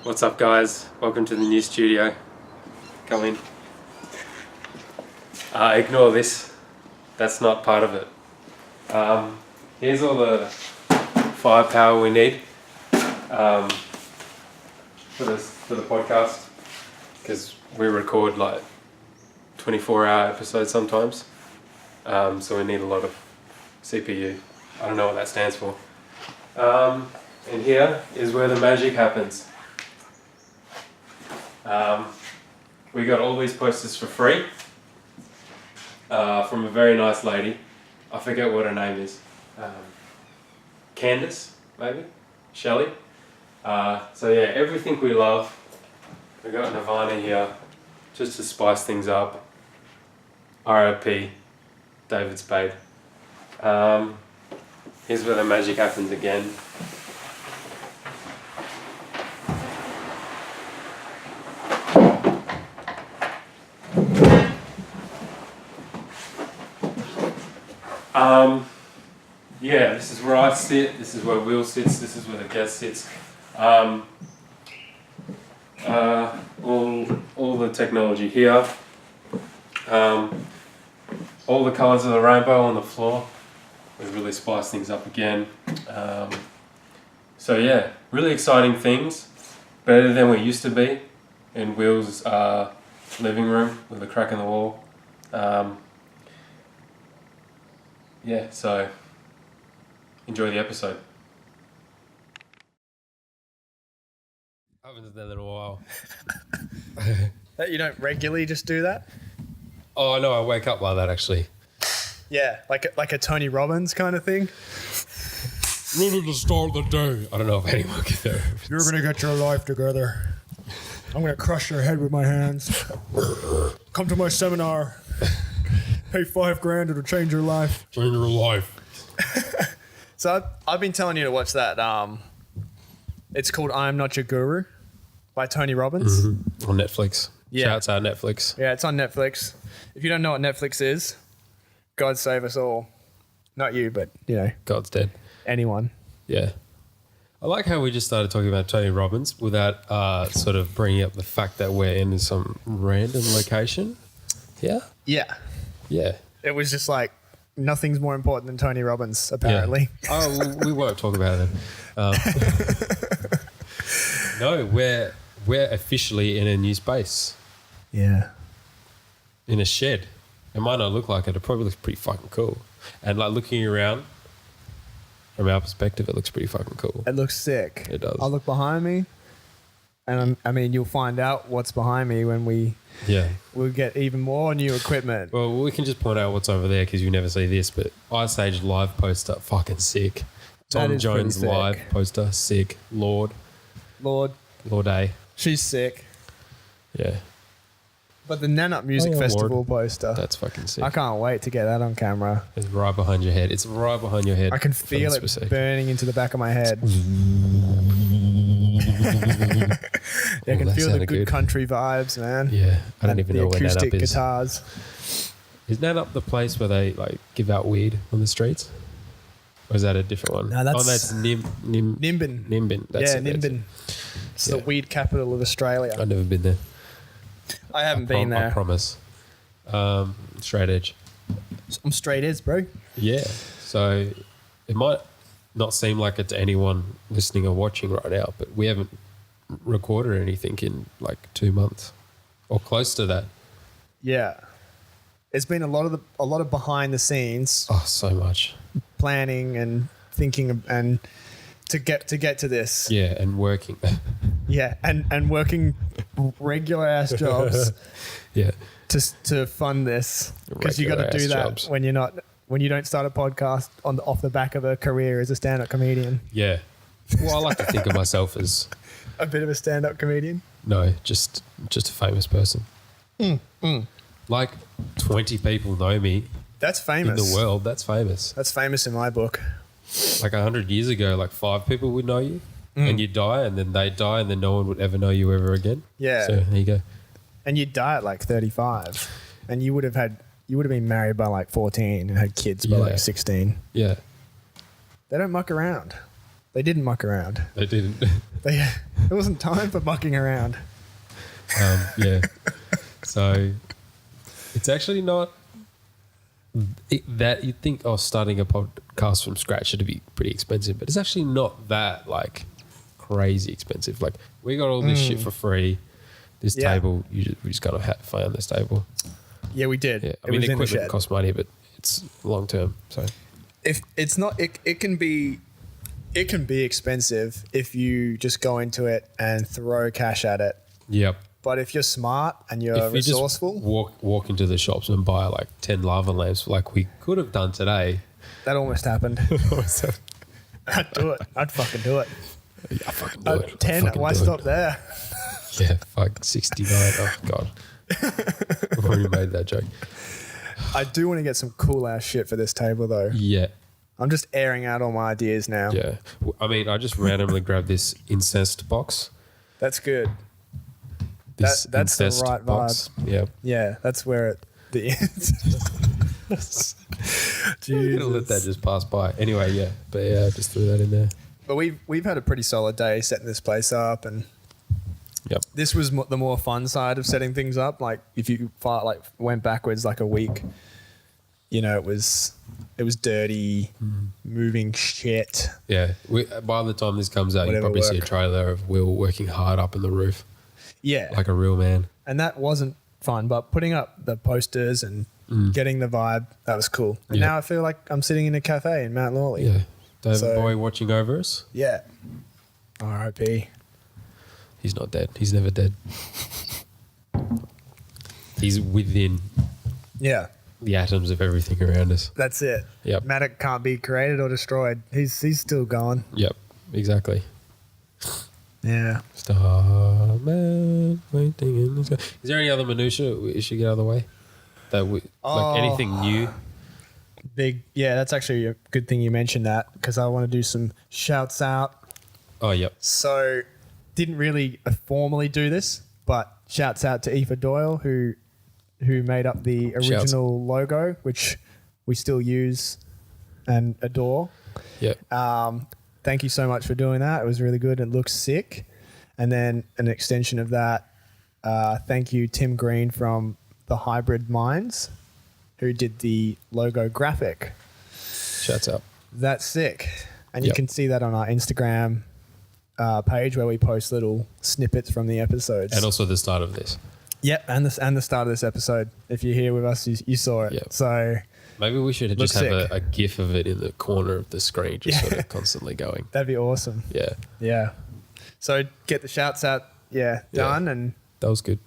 What's up, guys? Welcome to the new studio. Come in. Ignore this. That's not part of it. Here's all the firepower we need for the podcast, because we record like 24-hour episodes sometimes. So we need a lot of CPU. I don't know what that stands for. And here is where the magic happens. We got all these posters for free from a very nice lady. I forget what her name is. Candace, maybe? Shelley? So yeah, everything we love. We got Nirvana here, just to spice things up. R.I.P. David Spade. Here's where the magic happens again. Yeah, this is where I sit, this is where Will sits, this is where the guest sits. All the technology here. All the colours of the rainbow on the floor. We've really spiced things up again. So yeah, really exciting things. Better than we used to be in Will's living room with a crack in the wall. Yeah, so enjoy the episode. I haven't done that in a while. You don't regularly just do that? Oh no, I wake up like that actually. Yeah, like a Tony Robbins kind of thing. Ready to start the day. I don't know if anyone can do it. You're gonna get your life together. I'm gonna crush your head with my hands. Come to my seminar. Pay $5,000, it'll change your life. Change your life. So I've been telling you to watch that. It's called "I Am Not Your Guru" by Tony Robbins. Mm-hmm. On Netflix. Yeah. Shouts out Netflix. Yeah, it's on Netflix. If you don't know what Netflix is, God save us all. Not you, but God's dead. anyone. Yeah. I like how we just started talking about Tony Robbins without sort of bringing up the fact that we're in some random location. Yeah? Yeah. Yeah. It was just like nothing's more important than Tony Robbins, apparently. Yeah. Oh, we won't talk about it. No, we're officially in a new space. Yeah. In a shed. It might not look like it. It probably looks pretty fucking cool. And like looking around, from our perspective, it looks pretty fucking cool. It looks sick. It does. I'll look behind me, and you'll find out what's behind me when we'll get even more new equipment. Well, we can just point out what's over there because you never see this, but Ice Age live poster, fucking sick. Tom Jones live poster, sick. Lord A. She's sick. Yeah. But the Nanup Music Festival poster. That's fucking sick. I can't wait to get that on camera. It's right behind your head. It's right behind your head. I can feel it burning into the back of my head. I can feel the good country vibes, man. Yeah. I don't even know where Nanup is. The acoustic guitars. Is Nanup the place where they like give out weed on the streets? Or is that a different one? No, that's... that's Nimbin. Nimbin. That's Nimbin. It's the weed capital of Australia. I've never been there. I haven't been there. I promise. Straight edge. I'm straight edge, bro. Yeah. So it might not seem like it to anyone listening or watching right now, but we haven't recorded anything in like 2 months or close to that. Yeah. It's been a lot of behind the scenes. Oh, so much. Planning and thinking and to get to this. Yeah, and working. Yeah, and working regular ass jobs. Yeah. To fund this, because you got to do that jobs. when you don't start a podcast off the back of a career as a stand-up comedian. Yeah. Well, I like to think of myself as a bit of a stand-up comedian. No, just a famous person. Like 20 people know me. That's famous in the world. That's famous. That's famous in my book. Like 100 years ago, like 5 people would know you. And you die, and then they die, and then no one would ever know you ever again. Yeah. So there you go. And you'd die at like 35, and you would have been married by like 14 and had kids by like 16. Yeah. They don't muck around. They didn't muck around. They didn't. There wasn't time for mucking around. Yeah. So it's actually not that you'd think, starting a podcast from scratch should be pretty expensive, but it's actually not that like crazy expensive. Like we got all this shit for free. This table, we just got to find this table. Yeah, we did. Yeah. I mean, the equipment costs money, but it's long term. So if it's not, it can be expensive if you just go into it and throw cash at it. Yep. But if you're smart and you're resourceful, just walk into the shops and buy like 10 lava lamps, like we could have done today. That almost happened. I'd do it. I'd fucking do it. Yeah, I fucking do it. 10. Why stop there? Yeah, fuck 69. Oh god, I've already made that joke. I do want to get some cool ass shit for this table though. Yeah. I'm just airing out all my ideas now. Yeah. I mean, I just randomly grabbed this incest box. That's good. This that's the right box. vibe. Yeah. Yeah, that's where the I'm gonna let that just pass by. Anyway, yeah. But yeah, I just threw that in there. But we've had a pretty solid day setting this place up, and this was the more fun side of setting things up. Like if you went backwards like a week, you know, it was dirty, moving shit. Yeah. By the time this comes out, you'll probably see a trailer of Will working hard up in the roof. Yeah. Like a real man. And that wasn't fun, but putting up the posters and getting the vibe, that was cool. And now I feel like I'm sitting in a cafe in Mount Lawley. Yeah. David Boy watching over us. Yeah. R.I.P. He's not dead. He's never dead. He's within the atoms of everything around us. That's it. Yep. Matter can't be created or destroyed. He's still gone. Yep. Exactly. Yeah. Starman waiting in the sky. Is there any other minutiae we should get out of the way? Like anything new? Big. Yeah, that's actually a good thing you mentioned that, because I want to do some shouts out. Oh, yep. So didn't really formally do this, but shouts out to Aoife Doyle who made up the original logo, which we still use and adore. Yep. Thank you so much for doing that. It was really good. It looks sick. And then an extension of that, thank you Tim Green from the Hybrid Minds, who did the logo graphic. Shouts out. That's sick. And you can see that on our Instagram page where we post little snippets from the episodes. And also the start of this. Yep, and the start of this episode. If you're here with us, you saw it. Yep. So maybe we should just have a GIF of it in the corner of the screen, just sort of constantly going. That'd be awesome. Yeah. Yeah. So get the shouts out, done, and that was good.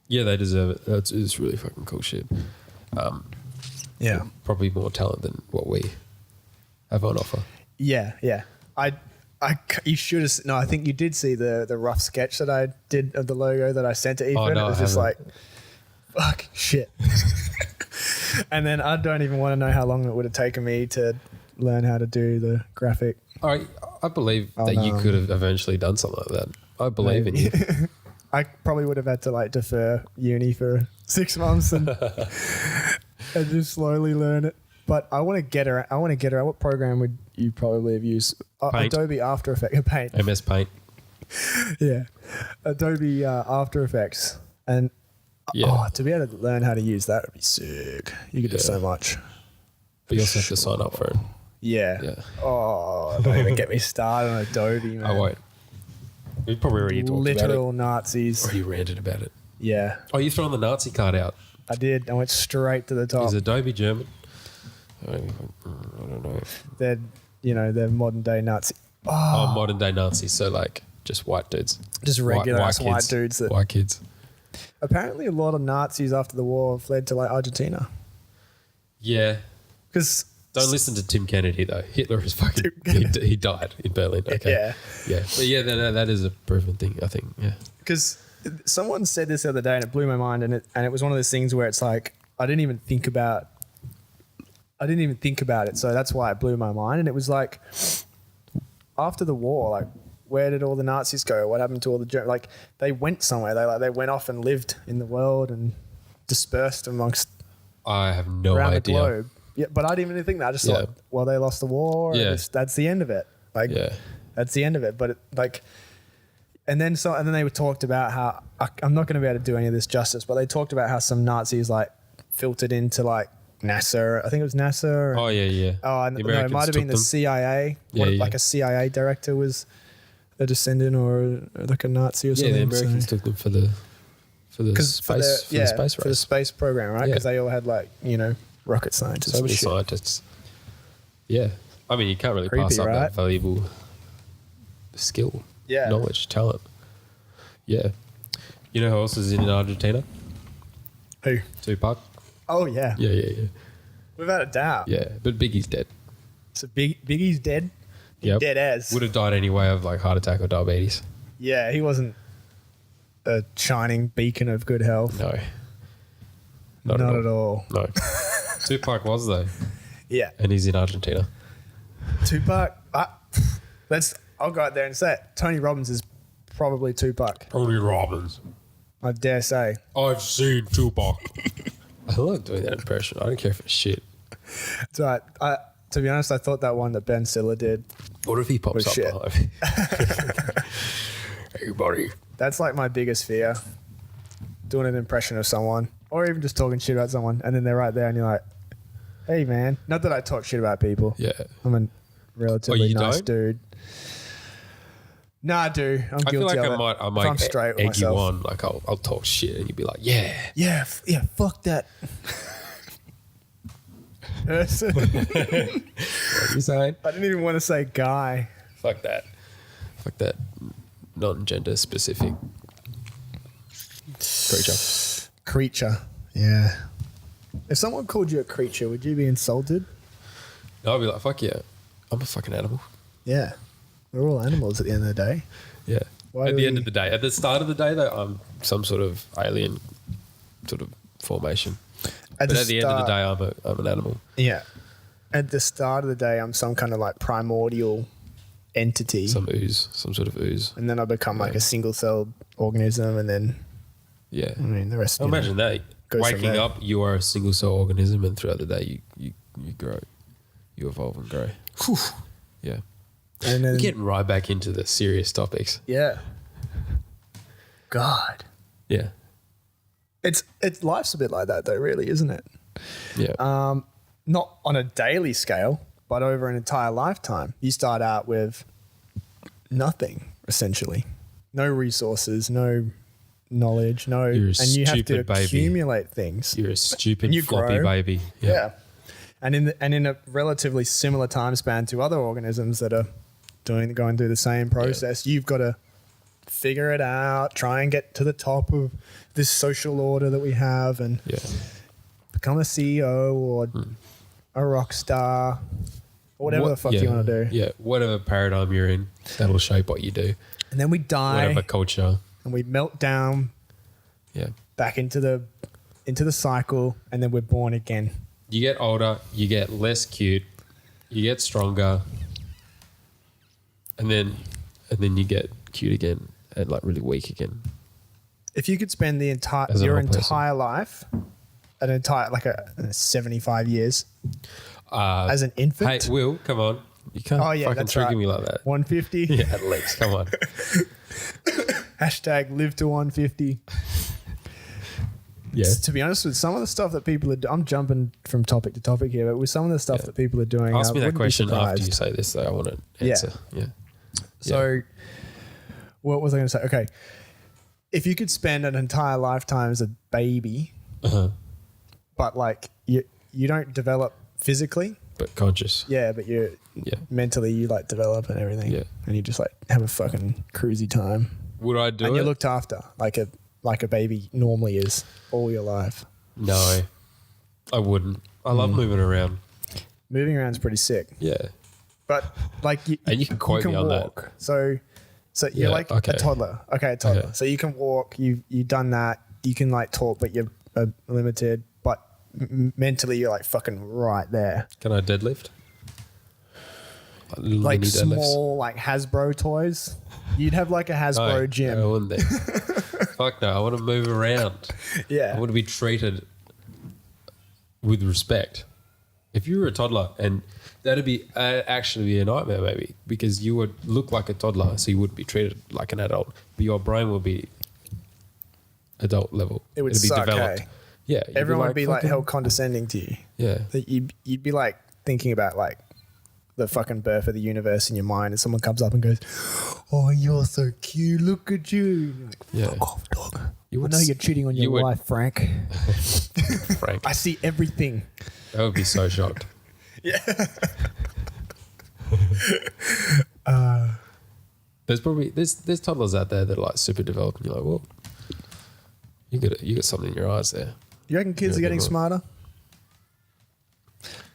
Yeah, they deserve it. It's really fucking cool shit. Probably more talent than what we have on offer. Yeah. You should have. No, I think you did see the rough sketch that I did of the logo that I sent to Ethan. Oh, no, it was just like, fuck shit. And then I don't even want to know how long it would have taken me to learn how to do the graphic. I believe that you could have eventually done something like that. I believe in you. I probably would have had to like defer uni for 6 months and just slowly learn it. But I want to get her. What program would you probably have used? Adobe After Effects. Paint. MS Paint. Yeah. Adobe After Effects. And to be able to learn how to use that would be sick. You could do so much. But you also have to sign up for it. Yeah. Oh, don't even get me started on Adobe, man. I won't. We probably already talked about it. Literal Nazis. Or you ranted about it. Yeah. Oh, you thrown the Nazi card out. I did. I went straight to the top. Is Adobe German? I don't know. They're modern day Nazi. Oh, modern day Nazis. So like just white dudes. Just regular white dudes. White kids. Apparently a lot of Nazis after the war fled to like Argentina. Yeah. Because... Don't listen to Tim Kennedy though. Hitler is fucking... He died in Berlin. Okay. Yeah. But yeah, that is a proven thing, I think. Yeah. Because someone said this the other day and it blew my mind, and it was one of those things where it's like I didn't even think about it, so that's why it blew my mind. And it was like, after the war, like, where did all the Nazis go? What happened to all the Germans? Like, they went somewhere. They went off and lived in the world and dispersed amongst I have no around idea. the globe. Yeah, but I didn't even think that. I just thought, well, they lost the war. Yeah. And that's the end of it. Like, that's the end of it. But it, like, and then they were talked about how I'm not going to be able to do any of this justice, but they talked about how some Nazis like filtered into like NASA. I think it was NASA. Oh yeah. Oh, and no, it might have been the CIA. Like a CIA director was a descendant or like a Nazi or something. Yeah, the Americans took them for the space race. For the space program, right? Because they all had like, you know, rocket scientists. So many scientists. Yeah. I mean, you can't really pass up that valuable skill, knowledge, talent. Yeah. You know who else is in Argentina? Who? Tupac. Oh, yeah. Yeah. Without a doubt. Yeah, but Biggie's dead. So Biggie's dead? Yep. Dead as. Would have died anyway of like heart attack or diabetes. Yeah, he wasn't a shining beacon of good health. No. Not at all. No. Tupac was though. Yeah. And he's in Argentina. Tupac, I'll go out there and say it. Tony Robbins is probably Tupac. Tony Robbins. I dare say. I've seen Tupac. I love doing that impression. I don't care if it's shit. It's all right. To be honest, I thought that one that Ben Stiller did. What if he pops up shit. behind me? Hey, buddy. That's like my biggest fear. Doing an impression of someone or even just talking shit about someone and then they're right there and you're like, hey, man. Not that I talk shit about people. Yeah. I'm a relatively nice don't? Dude. Nah, I do. I'm guilty I feel like of it. I might I'm straight with egg myself. you on. Like I'll talk shit and you'll be like, yeah. Yeah, fuck that. What are you saying? I didn't even want to say guy. Fuck that. Non-gender specific Creature. Yeah. If someone called you a creature, would you be insulted? No, I'd be like, fuck yeah. I'm a fucking animal. Yeah. We're all animals at the end of the day. Yeah. At the end of the day. At the start of the day, though, I'm some sort of alien sort of formation. But at the end of the day, I'm an animal. Yeah. At the start of the day, I'm some kind of like primordial entity. Some sort of ooze. And then I become like a single-celled organism and then... Yeah. I mean, the rest... Imagine that. Waking up, you are a single-cell organism and throughout the day, you grow. You evolve and grow. Whew. Yeah. And then, we're getting right back into the serious topics. Yeah. God. Yeah. It's life's a bit like that though, really, isn't it? Yeah. Not on a daily scale, but over an entire lifetime. You start out with nothing, essentially. No resources, no knowledge, and you have to accumulate things. You're a stupid floppy baby. Yeah. And in a relatively similar time span to other organisms that are going through the same process, you've got to figure it out, try and get to the top of this social order that we have and become a CEO or a rock star or whatever the fuck you want to do. Yeah, whatever paradigm you're in, that'll shape what you do. And then we die. Whatever culture. And we melt down back into the cycle and then we're born again. You get older, you get less cute, you get stronger, and then you get cute again and like really weak again. If you could spend your entire life, 75 years as an infant. Hey, Will, come on. You can't fucking trigger me like that. 150? Yeah, at least. Come on. Hashtag live to 150. Yeah. To be honest with some of the stuff that people are I'm jumping from topic to topic here, but with some of the stuff that people are doing, ask me that question after you say this, though. I want to answer. Yeah. So, what was I going to say? Okay. If you could spend an entire lifetime as a baby, but like you don't develop physically, but conscious. Yeah, but you're mentally you like develop and everything. Yeah. And you just like have a fucking cruisy time. Would I do it? And you're looked after like a baby normally is all your life. No, I wouldn't. I love moving around. Moving around's pretty sick. Yeah. But like you can quote me on walk. That. So you're like a toddler. Okay, a toddler. Okay. So you can walk, you've done that. You can like talk, but you're limited. But mentally you're like fucking right there. Can I deadlift? Like small like Hasbro toys. You'd have like a Hasbro gym. I wouldn't there. Fuck no, I want to move around. Yeah. I want to be treated with respect. If you were a toddler, and that'd be actually be a nightmare maybe, because you would look like a toddler, so you would be treated like an adult, but your brain will be adult level. It'd be suck, developed. hey? Yeah, Everyone would be like hell condescending to you. Yeah, that you'd be like thinking about like the fucking birth of the universe in your mind, and someone comes up and goes, "Oh, you're so cute. Look at you." And you're like, fuck off, dog. I know you're cheating on your wife, Frank. Frank. I see everything. I would be so shocked. Yeah. There's toddlers out there that are like super developed, and you're like, well, you got something in your eyes there. You reckon kids are getting smarter?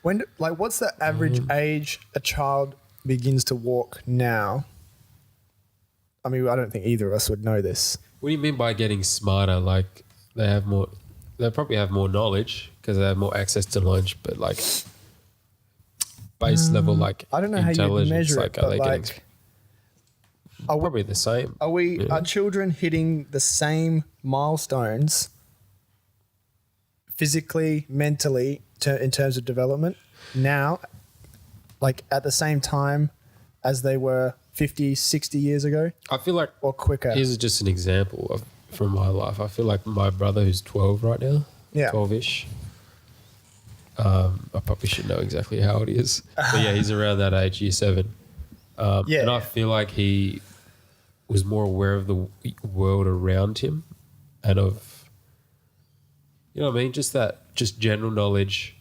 What's the average age a child begins to walk now? I mean, I don't think either of us would know this. What do you mean by getting smarter? Like they probably have more knowledge because they have more access to knowledge, but like base level, like I don't know how you measure it, but like, probably the same. Are children hitting the same milestones physically, mentally, in terms of development now, like at the same time as they were 50, 60 years ago? I feel like, or quicker. Here's just an example from my life. I feel like my brother, who's 12 right now, 12-ish. I probably should know exactly how old he is, but yeah, he's around that age, year 7. And I feel like he was more aware of the world around him and of, you know what I mean? Just general knowledge,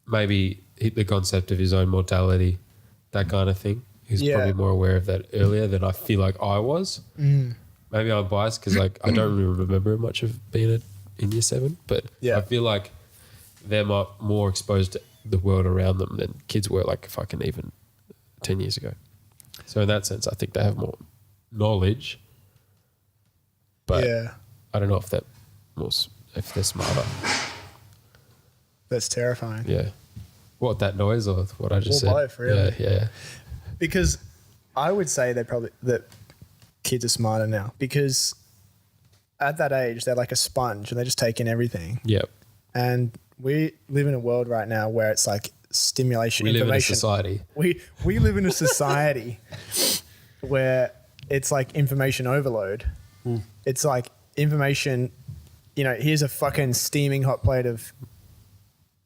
maybe the concept of his own mortality, that kind of thing. He's probably more aware of that earlier than I feel like I was. Maybe I'm biased because like I don't really remember much of being in year 7, but I feel like they're more exposed to the world around them than kids were like fucking even 10 years ago. So in that sense, I think they have more knowledge, but I don't know if they're smarter. That's terrifying. Yeah. What, that noise or what I just said? Both, really. Yeah. Because I would say that kids are smarter now, because at that age they're like a sponge and they just take in everything. Yep. And we live in a world right now where it's like stimulation, we information. Live in a society. We live in a society where it's like information overload. It's like information, here's a fucking steaming hot plate of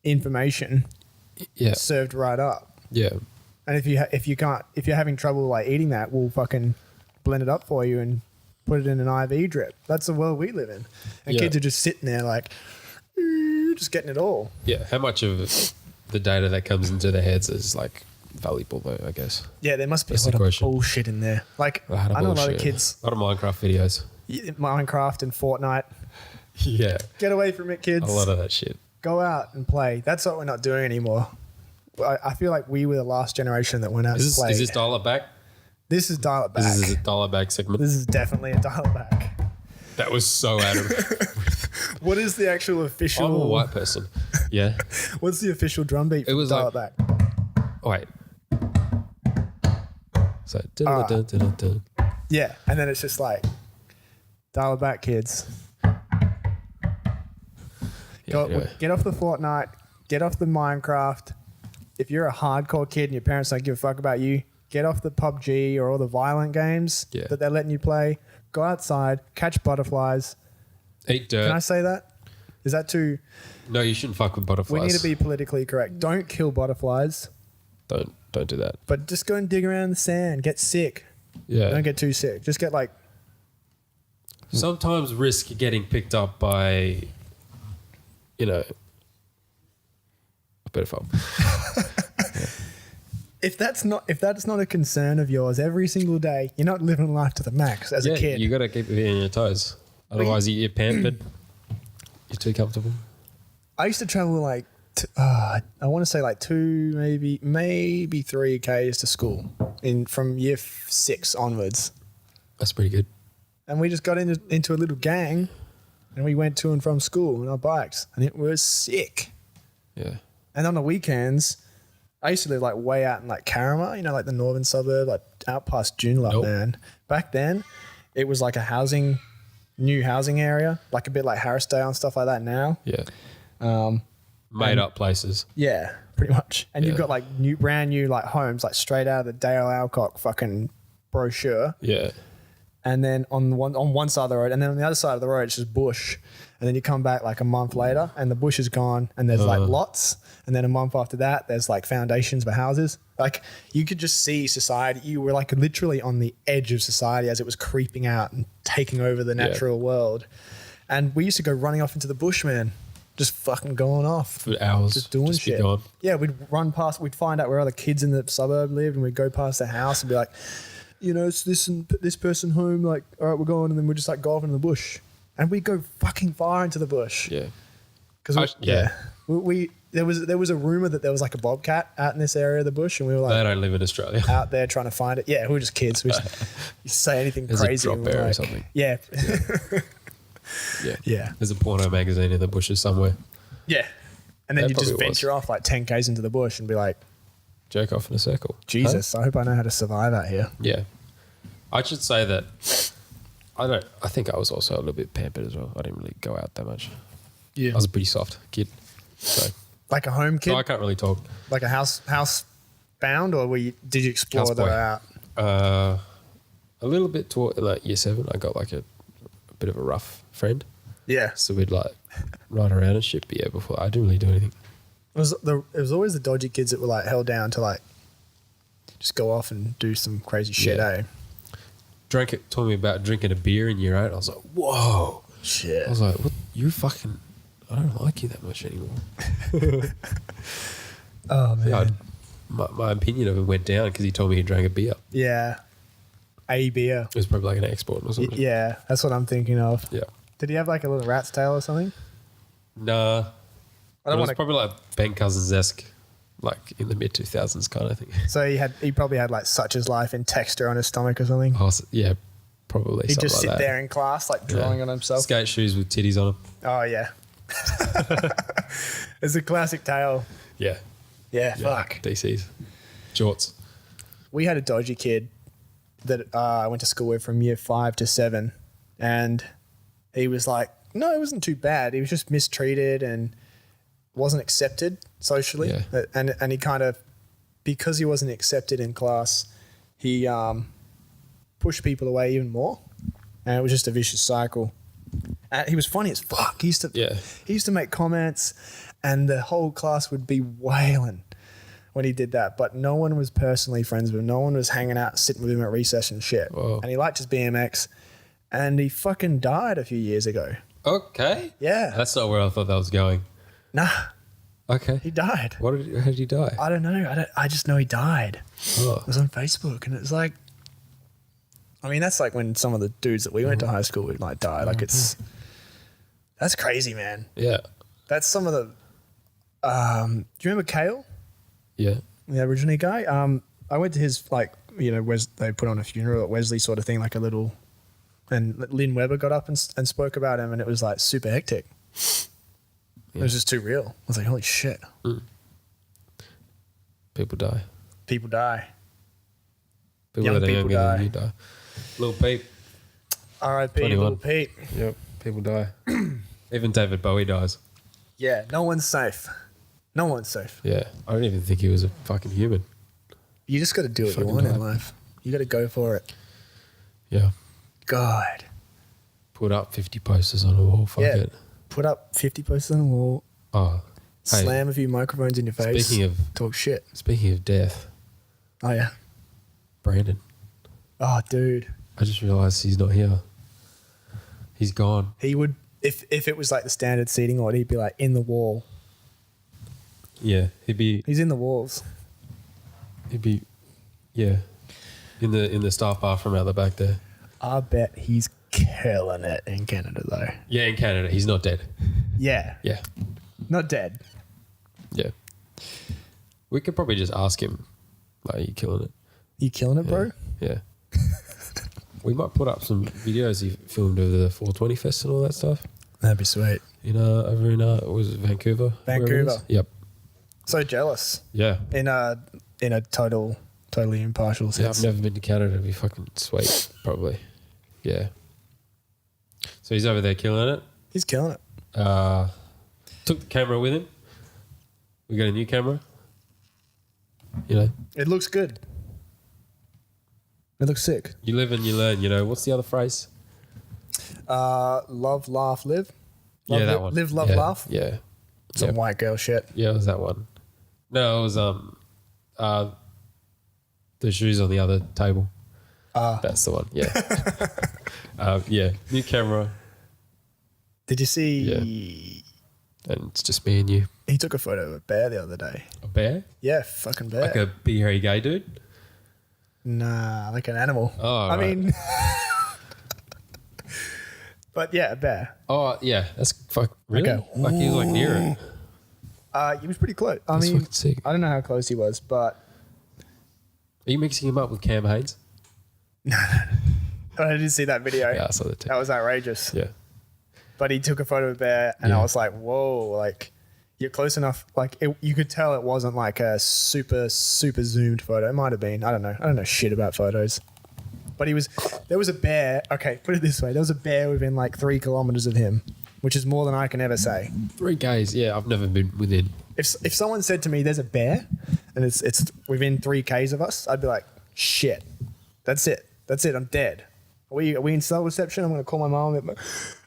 information served right up. Yeah. And if you're having trouble like eating that, we'll fucking blend it up for you and put it in an IV drip. That's the world we live in. And kids are just sitting there like, just getting it all. Yeah. How much of the data that comes into their heads is like valuable though, I guess? Yeah, there must be a lot of bullshit in there. Like, I know a lot of kids. A lot of Minecraft videos. Minecraft and Fortnite. Yeah. Get away from it, kids. A lot of that shit. Go out and play. That's what we're not doing anymore. I feel like we were the last generation that went out and played. Is this dial it back? This is dial it back. This is a dial it back segment. This is definitely a dial it back. That was so out of... What is the actual official... I'm a white person. Yeah. What's the official drum beat for dial it back? Oh, wait. So... Dun, dun, dun, dun, dun. Yeah, and then it's just like, dial it back, kids. Get off the Fortnite. Get off the Minecraft. If you're a hardcore kid and your parents don't give a fuck about you, get off the PUBG or all the violent games that they're letting you play. Go outside, catch butterflies. Eat dirt. Can I say that? Is that too... No, you shouldn't fuck with butterflies. We need to be politically correct. Don't kill butterflies. Don't do that. But just go and dig around in the sand. Get sick. Yeah. Don't get too sick. Just get like... Sometimes risk getting picked up by, a pedophile. If that's not a concern of yours every single day, you're not living life to the max as a kid. You got to keep it on your toes. Otherwise, you're pampered. You're too comfortable. I used to travel like, I want to say like 2, maybe 3 Ks to school from year 6 onwards. That's pretty good. And we just got into a little gang and we went to and from school on our bikes and it was sick. Yeah. And on the weekends... I used to live like way out in like Carrama, like the northern suburb, like out past Joondalup, man. Back then, it was like a new housing area, like a bit like Harrisdale and stuff like that now. Yeah. Made up places. Yeah, pretty much. And you've Yeah. got like brand new like homes, like straight out of the Dale Alcock fucking brochure. Yeah. And then on one side of the road, and then on the other side of the road, it's just bush. And then you come back like a month later, and the bush is gone, and there's like lots. And then a month after that, there's like foundations for houses. Like you could just see society. You were like literally on the edge of society as it was creeping out and taking over the natural world. And we used to go running off into the bush, man, just fucking going off For hours. just doing shit. Be gone. Yeah, we'd run past. We'd find out where other kids in the suburb lived, and we'd go past the house and be like, you know, it's this and this person home. Like, all right, we're going, and then we'd just like go off into the bush, and we'd go fucking far into the bush. Yeah. Because we there was a rumor that there was like a bobcat out in this area of the bush, and we were like, They don't live in Australia. out there trying to find it. Yeah, we were just kids. We just say anything There's crazy. a and drop we're bear or like, something. Yeah. Yeah. Yeah. There's a porno magazine in the bushes somewhere. Yeah. And then That you just probably was. venture off like 10 Ks into the bush and be like, Jerk off in a circle. Jesus, I hope I know how to survive out here. Yeah. I should say that I think I was also a little bit pampered as well. I didn't really go out that much. Yeah. I was a pretty soft kid. So, Like a home kid? I can't really talk. Like a house bound, or did you explore that Houseboy. out? A little bit toward like year 7, I got like a bit of a rough friend. Yeah. So we'd like ride around and shit. But yeah, before I didn't really do anything. It was always the dodgy kids that were like held down to like just go off and do some crazy shit, Yeah. Told me about drinking a beer in year 8. I was like, whoa. Shit. I was like, what? I don't like you that much anymore. Oh, man. Yeah, my opinion of him went down because he told me he drank a beer. Yeah. A beer. It was probably like an export or something. Yeah, that's what I'm thinking of. Yeah. Did he have like a little rat's tail or something? Nah. I It don't was want to. probably like Ben Cousins-esque, like in the mid 2000s kind of thing. So he probably had like Such Is Life in texture on his stomach or something. Oh, yeah, probably. He'd something just like sit that. there in class, like drawing Yeah. on himself. Skate shoes with titties on them. Oh yeah. It's a classic tale. Yeah. Yeah, Yeah. fuck. DCs. Jorts. We had a dodgy kid that I went to school with from year 5 to 7, and he was like, no, it wasn't too bad. He was just mistreated and wasn't accepted socially. Yeah. And he kind of, because he wasn't accepted in class, he pushed people away even more, and it was just a vicious cycle. And he was funny as fuck. He used to make comments, and the whole class would be wailing when he did that. But no one was personally friends with him. No one was hanging out, sitting with him at recess and shit. Whoa. And he liked his BMX, and he fucking died a few years ago. Okay. Yeah. That's not where I thought that was going. Nah, Okay. he died. How did he die? I don't know. I just know he died. Oh. It was on Facebook, and it was like, I mean, that's like when some of the dudes that we went to high school with like die. Like that's crazy, man. Yeah. That's some of the. Do you remember Kale, Yeah. the Aborigine guy? I went to his like, you know, they put on a funeral at Wesley sort of thing, like a little. And Lynn Weber got up and spoke about him, and it was like super hectic. It was just too real. I was like, holy shit. People die. People die. People Young that are people younger die. than you die. Little Peep. R.I.P. 21. Little Pete. Yep. People die. Even David Bowie dies. Yeah, no one's safe. No one's safe. Yeah. I don't even think he was a fucking human. You just got to do what you Fucking want in died. life. You got to go for it. Yeah. God. Put up 50 posters on a wall. Fuck Yeah. it. Put up 50 posters on the wall. Oh. Hey, Slam a few microphones in your face. Talk shit. Speaking of death, Oh, yeah. Brandon. Oh, dude. I just realised he's not here. He's gone. He would, if it was like the standard seating order, he'd be like in the wall. Yeah. He'd He's in the walls. be yeah. In the staff bathroom out the back there. I bet he's killing it in Canada, though. Yeah, in Canada. He's not dead. Yeah. Yeah. Not dead. Yeah. We could probably just ask him, like, are you killing it? You killing it, bro? Yeah. We might put up some videos he filmed of the 420 Fest and all that stuff. That'd be sweet. Over in was it Vancouver? wherever it Vancouver. is? Yep. So jealous. Yeah. In a totally impartial Yeah, sense. I've never been to Canada. It'd be fucking sweet, probably. Yeah. So he's over there killing it. He's killing it. Took the camera with him. We got a new camera. You know, It looks good. It looks sick. you live and you learn. You know, what's the other phrase? Love, laugh, live. Love, Yeah, that one. Live, love, Yeah, laugh. Yeah, Some white girl shit. yeah, it was that one. No, it was the shoes on the other table. That's the one. Yeah, yeah. New camera, Did you see? and it's just me and you. He took a photo of a bear the other day. A bear, Yeah, fucking bear. like a big hairy gay dude. Nah, like an animal. Oh, I right. mean, but yeah, a bear. Oh yeah, that's fuck. Really? Okay. Like he was like near it. He was pretty close. I That's mean, fucking sick. I don't know how close he was, but Are you mixing him up with Cam Haynes? I didn't see that video. Yeah, I saw that too. That was outrageous. Yeah. But he took a photo of a bear, and Yeah. I was like, whoa, like you're close enough. Like you could tell it wasn't like a super zoomed photo. It might have been. I don't know. I don't know shit about photos. But there was a bear. Okay, put it this way. There was a bear within like 3 kilometers of him, which is more than I can ever say. 3 Ks. Yeah, I've never been within. If someone said to me, there's a bear and it's within 3 Ks of us, I'd be like, shit, that's it. I'm dead. Are we in cell reception? I'm going to call my mom and be like,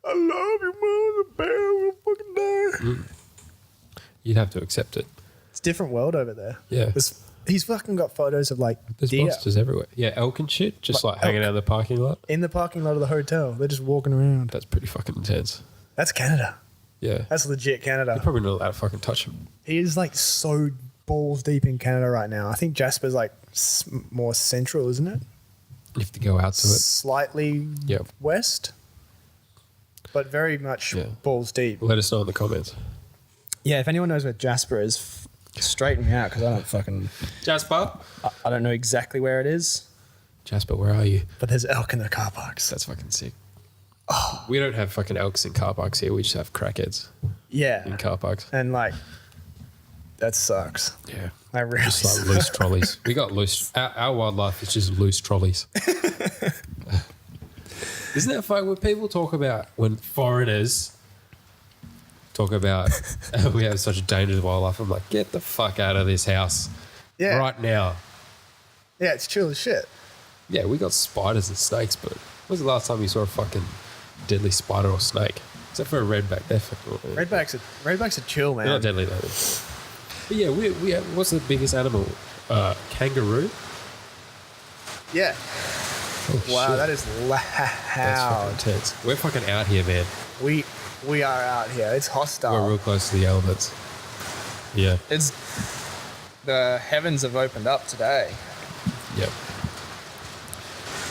I love you, mom. The bear will fucking die. You'd have to accept it. It's a different world over there. Yeah. He's fucking got photos of like There's deer monsters everywhere. Yeah, elk and shit, just Like like hanging elk. out in the parking lot. in the parking lot of the hotel. They're just walking around. That's pretty fucking intense. That's Canada. Yeah. That's legit Canada. You're probably not allowed to fucking touch them. He is like so balls deep in Canada right now. I think Jasper's like more central, isn't it? You have to go out to it. Slightly Yep. west, but very much Yeah. balls deep. Let us know in the comments. Yeah, if anyone knows where Jasper is, straighten me out because I don't fucking. Jasper? I don't know exactly where it is, Jasper, where are you? but there's elk in the car parks. That's fucking sick. We don't have fucking elks in car parks here. We just have crackheads in Yeah, car parks. and like that sucks. Yeah. That really Just like sucks. loose trolleys. We got loose. Our wildlife is just loose trolleys. Isn't that funny when people talk about, when foreigners talk about we have such a dangerous wildlife? I'm like, get the fuck out of this house Yeah, right now. yeah, it's chill as shit. Yeah, we got spiders and snakes, but when was the last time you saw a fucking deadly spider or snake? Except for a redback. They're fucking Redbacks are chill, man. they're not deadly though. But yeah, we have, what's the biggest animal? Kangaroo? Yeah. Oh, Wow, shit. that is That's fucking loud. intense. We're fucking out here, man. We are out here. It's hostile. We're real close to the elements. Yeah. It's the heavens have opened up today. Yep.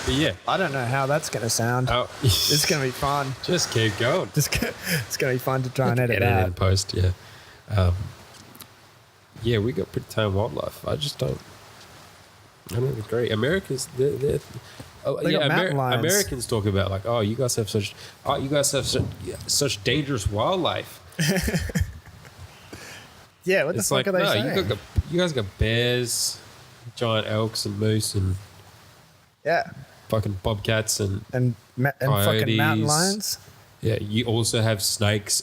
But yeah. I don't know how that's going to sound. Oh, It's going to be fun. just keep going. It's going to be fun to try and edit Edit it in out. post, yeah. Yeah, we got pretty tame wildlife. I don't agree. Americans, they're They got mountain lions. Americans talk about like, oh, you guys have such dangerous wildlife. Yeah, what the It's fuck like, are they no, saying? you guys got bears, giant elks and moose and Yeah, fucking bobcats and and fucking mountain Coyotes. lions. yeah. You also have snakes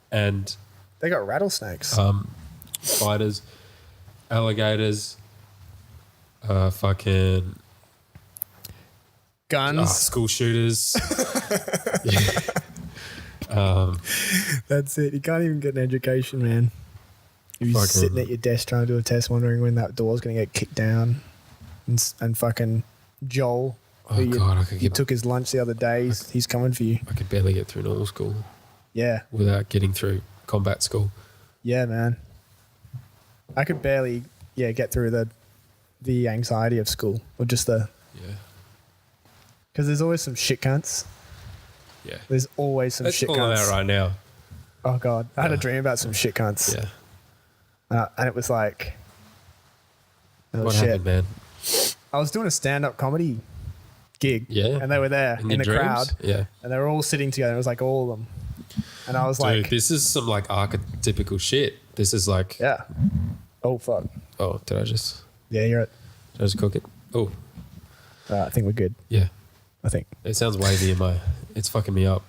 and They got rattlesnakes. spiders, alligators, fucking Guns. school shooters. That's it. You can't even get an education, man. If you're Fucking- sitting at your desk trying to do a test, wondering when that door's going to get kicked down, and fucking Joel, Oh who god, I could you get. took his lunch the other day, he's coming for you. I could barely get through normal school Yeah, without getting through combat school. yeah, man. I could barely, get through the anxiety of school, or just Yeah, because there's always some shit cunts. yeah. There's always some Let's shit call them cunts. out right now. Oh god, I had a Yeah. dream about some shit cunts, Yeah. and it was like, oh What shit. happened, man? I was doing a stand-up comedy gig, Yeah. and they were there in your the dreams? crowd, Yeah. and they were all sitting together. It was like all of them, and I was Dude, like, this is some like archetypical shit. This is like, yeah. Oh fuck. oh, did I just cook it? Oh, I think we're good. yeah. I think. It sounds wavy in my. It's fucking me up.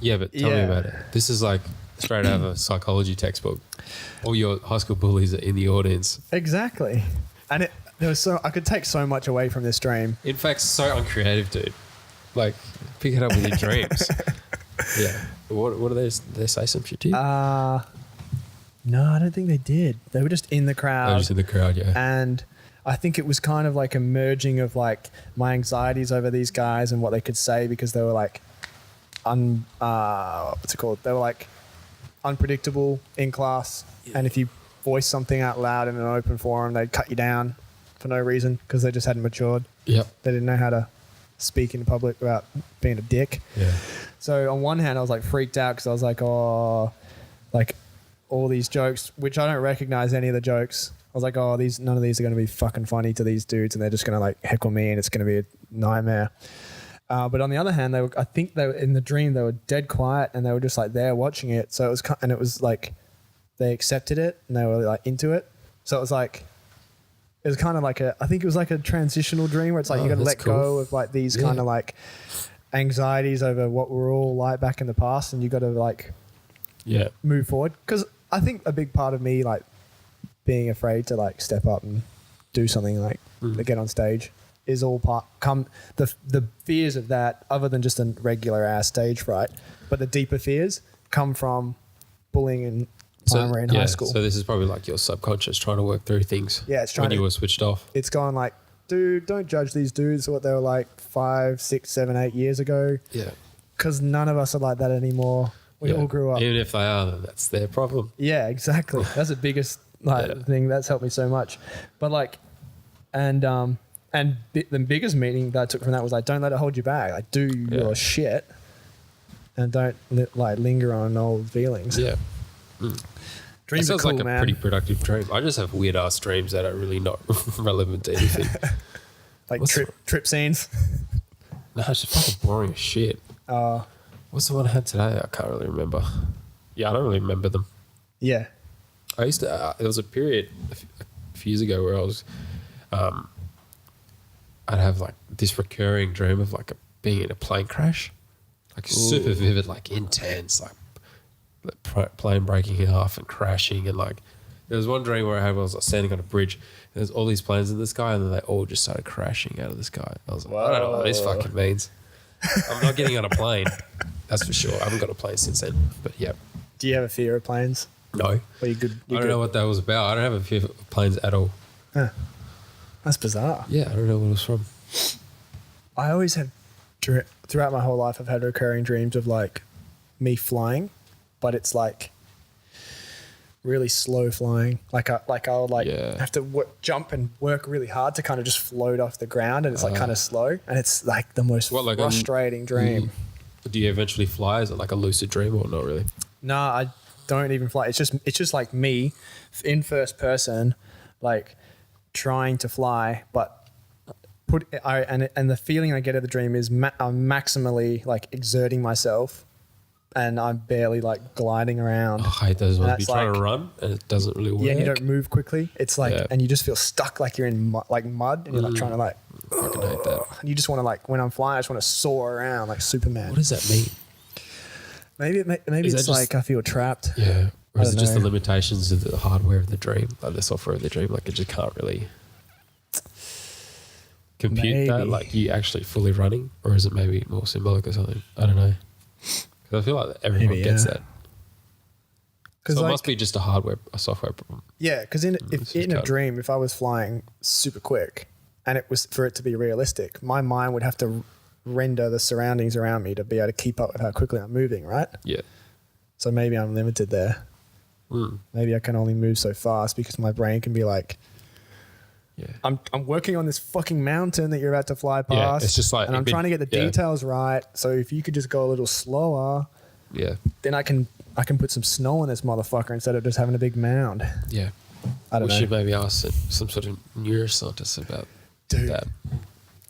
Yeah, but tell me Yeah. about it. This is like straight out of a psychology textbook. All your high school bullies are in the audience. Exactly. And I could take so much away from this dream. In fact, so uncreative, dude. Like, pick it up with your dreams. Yeah. What do they say some shit to you? No, I don't think they did. They were just in the crowd. They were just in the crowd, yeah. And I think it was kind of like a merging of like my anxieties over these guys and what they could say, because they were like, what's it called? They were like unpredictable in class. And if you voice something out loud in an open forum, they'd cut you down for no reason because they just hadn't matured. Yep. They didn't know how to speak in public without being a dick. Yeah. So on one hand, I was like freaked out because I was like, oh, like all these jokes, which I don't recognize any of the jokes. I was like, oh, none of these are going to be fucking funny to these dudes, and they're just going to like heckle me, and it's going to be a nightmare. But on the other hand, I think they were in the dream. They were dead quiet, and they were just like there watching it. So it was like they accepted it, and they were like into it. So it was kind of like I think it was like a transitional dream where it's like you got to let go of like these kind of like anxieties over what we're all like back in the past, and you got to like move forward. Because I think a big part of me like being afraid to like step up and do something like to get on stage is all the fears of that, other than just a regular ass stage fright, but the deeper fears come from bullying in primary and high school. So this is probably like your subconscious trying to work through things. Yeah, it's trying when you were switched off. It's gone like, dude, don't judge these dudes what they were like 5, 6, 7, 8 years ago. Yeah. Because none of us are like that anymore. We all grew up. Even if they are, then that's their problem. Yeah, exactly. That's the biggest thing that's helped me so much. But like, the biggest meaning that I took from that was like, don't let it hold you back. Like, do your shit, and don't like linger on old feelings. Yeah. Dreams are cool, like a pretty productive dream. I just have weird ass dreams that are really not relevant to anything. Like trip scenes. No, it's just fucking boring as shit. What's the one I had today? I can't really remember. Yeah, I don't really remember them. Yeah. I used to, there was a period a few years ago where I was, I'd have like this recurring dream of like being in a plane crash. Like super vivid, like intense, like the plane breaking in half and crashing. And like, there was one dream where I was like standing on a bridge and there's all these planes in the sky and then they all just started crashing out of the sky. I was like, I don't know what this fucking means. I'm not getting on a plane. That's for sure. I haven't got a plane since then, but yeah. Do you have a fear of planes? No. Well, I don't know what that was about. I don't have a fear of planes at all. Huh. That's bizarre. Yeah, I don't know what it was from. I always had, throughout my whole life, I've had recurring dreams of like me flying, but it's like really slow flying. Like I'll have to jump and work really hard to kind of just float off the ground, and it's like kind of slow, and it's like the most frustrating dream. Do you eventually fly? Is it like a lucid dream or not really? No, I don't even fly. It's just like me in first person, like trying to fly, but and the feeling I get of the dream is I'm maximally like exerting myself, and I'm barely like gliding around. I hate those ones. You're trying to run and it doesn't really work. Yeah, and you don't move quickly. It's like, and you just feel stuck, like you're in mud, and you're like trying to like. I fucking hate that. And you just want to like, when I'm flying, I just want to soar around like Superman. What does that mean? Maybe it's like I feel trapped. Yeah. Or is it just the limitations of the hardware of the dream, like the software of the dream? Like it just can't really compute that, like you actually fully running, or is it maybe more symbolic or something? I don't know. Because I feel like everyone gets that. So it must be just a software problem. Yeah, because in a dream, if I was flying super quick and it was for it to be realistic, my mind would have to render the surroundings around me to be able to keep up with how quickly I'm moving, right? Yeah. So maybe I'm limited there. Maybe I can only move so fast because my brain can be like, I'm working on this fucking mountain that you're about to fly past. Yeah, it's just like, and I'm trying to get the details right. So if you could just go a little slower, then I can put some snow on this motherfucker instead of just having a big mound. Yeah. I don't know. We should maybe ask some sort of neuroscientist about that.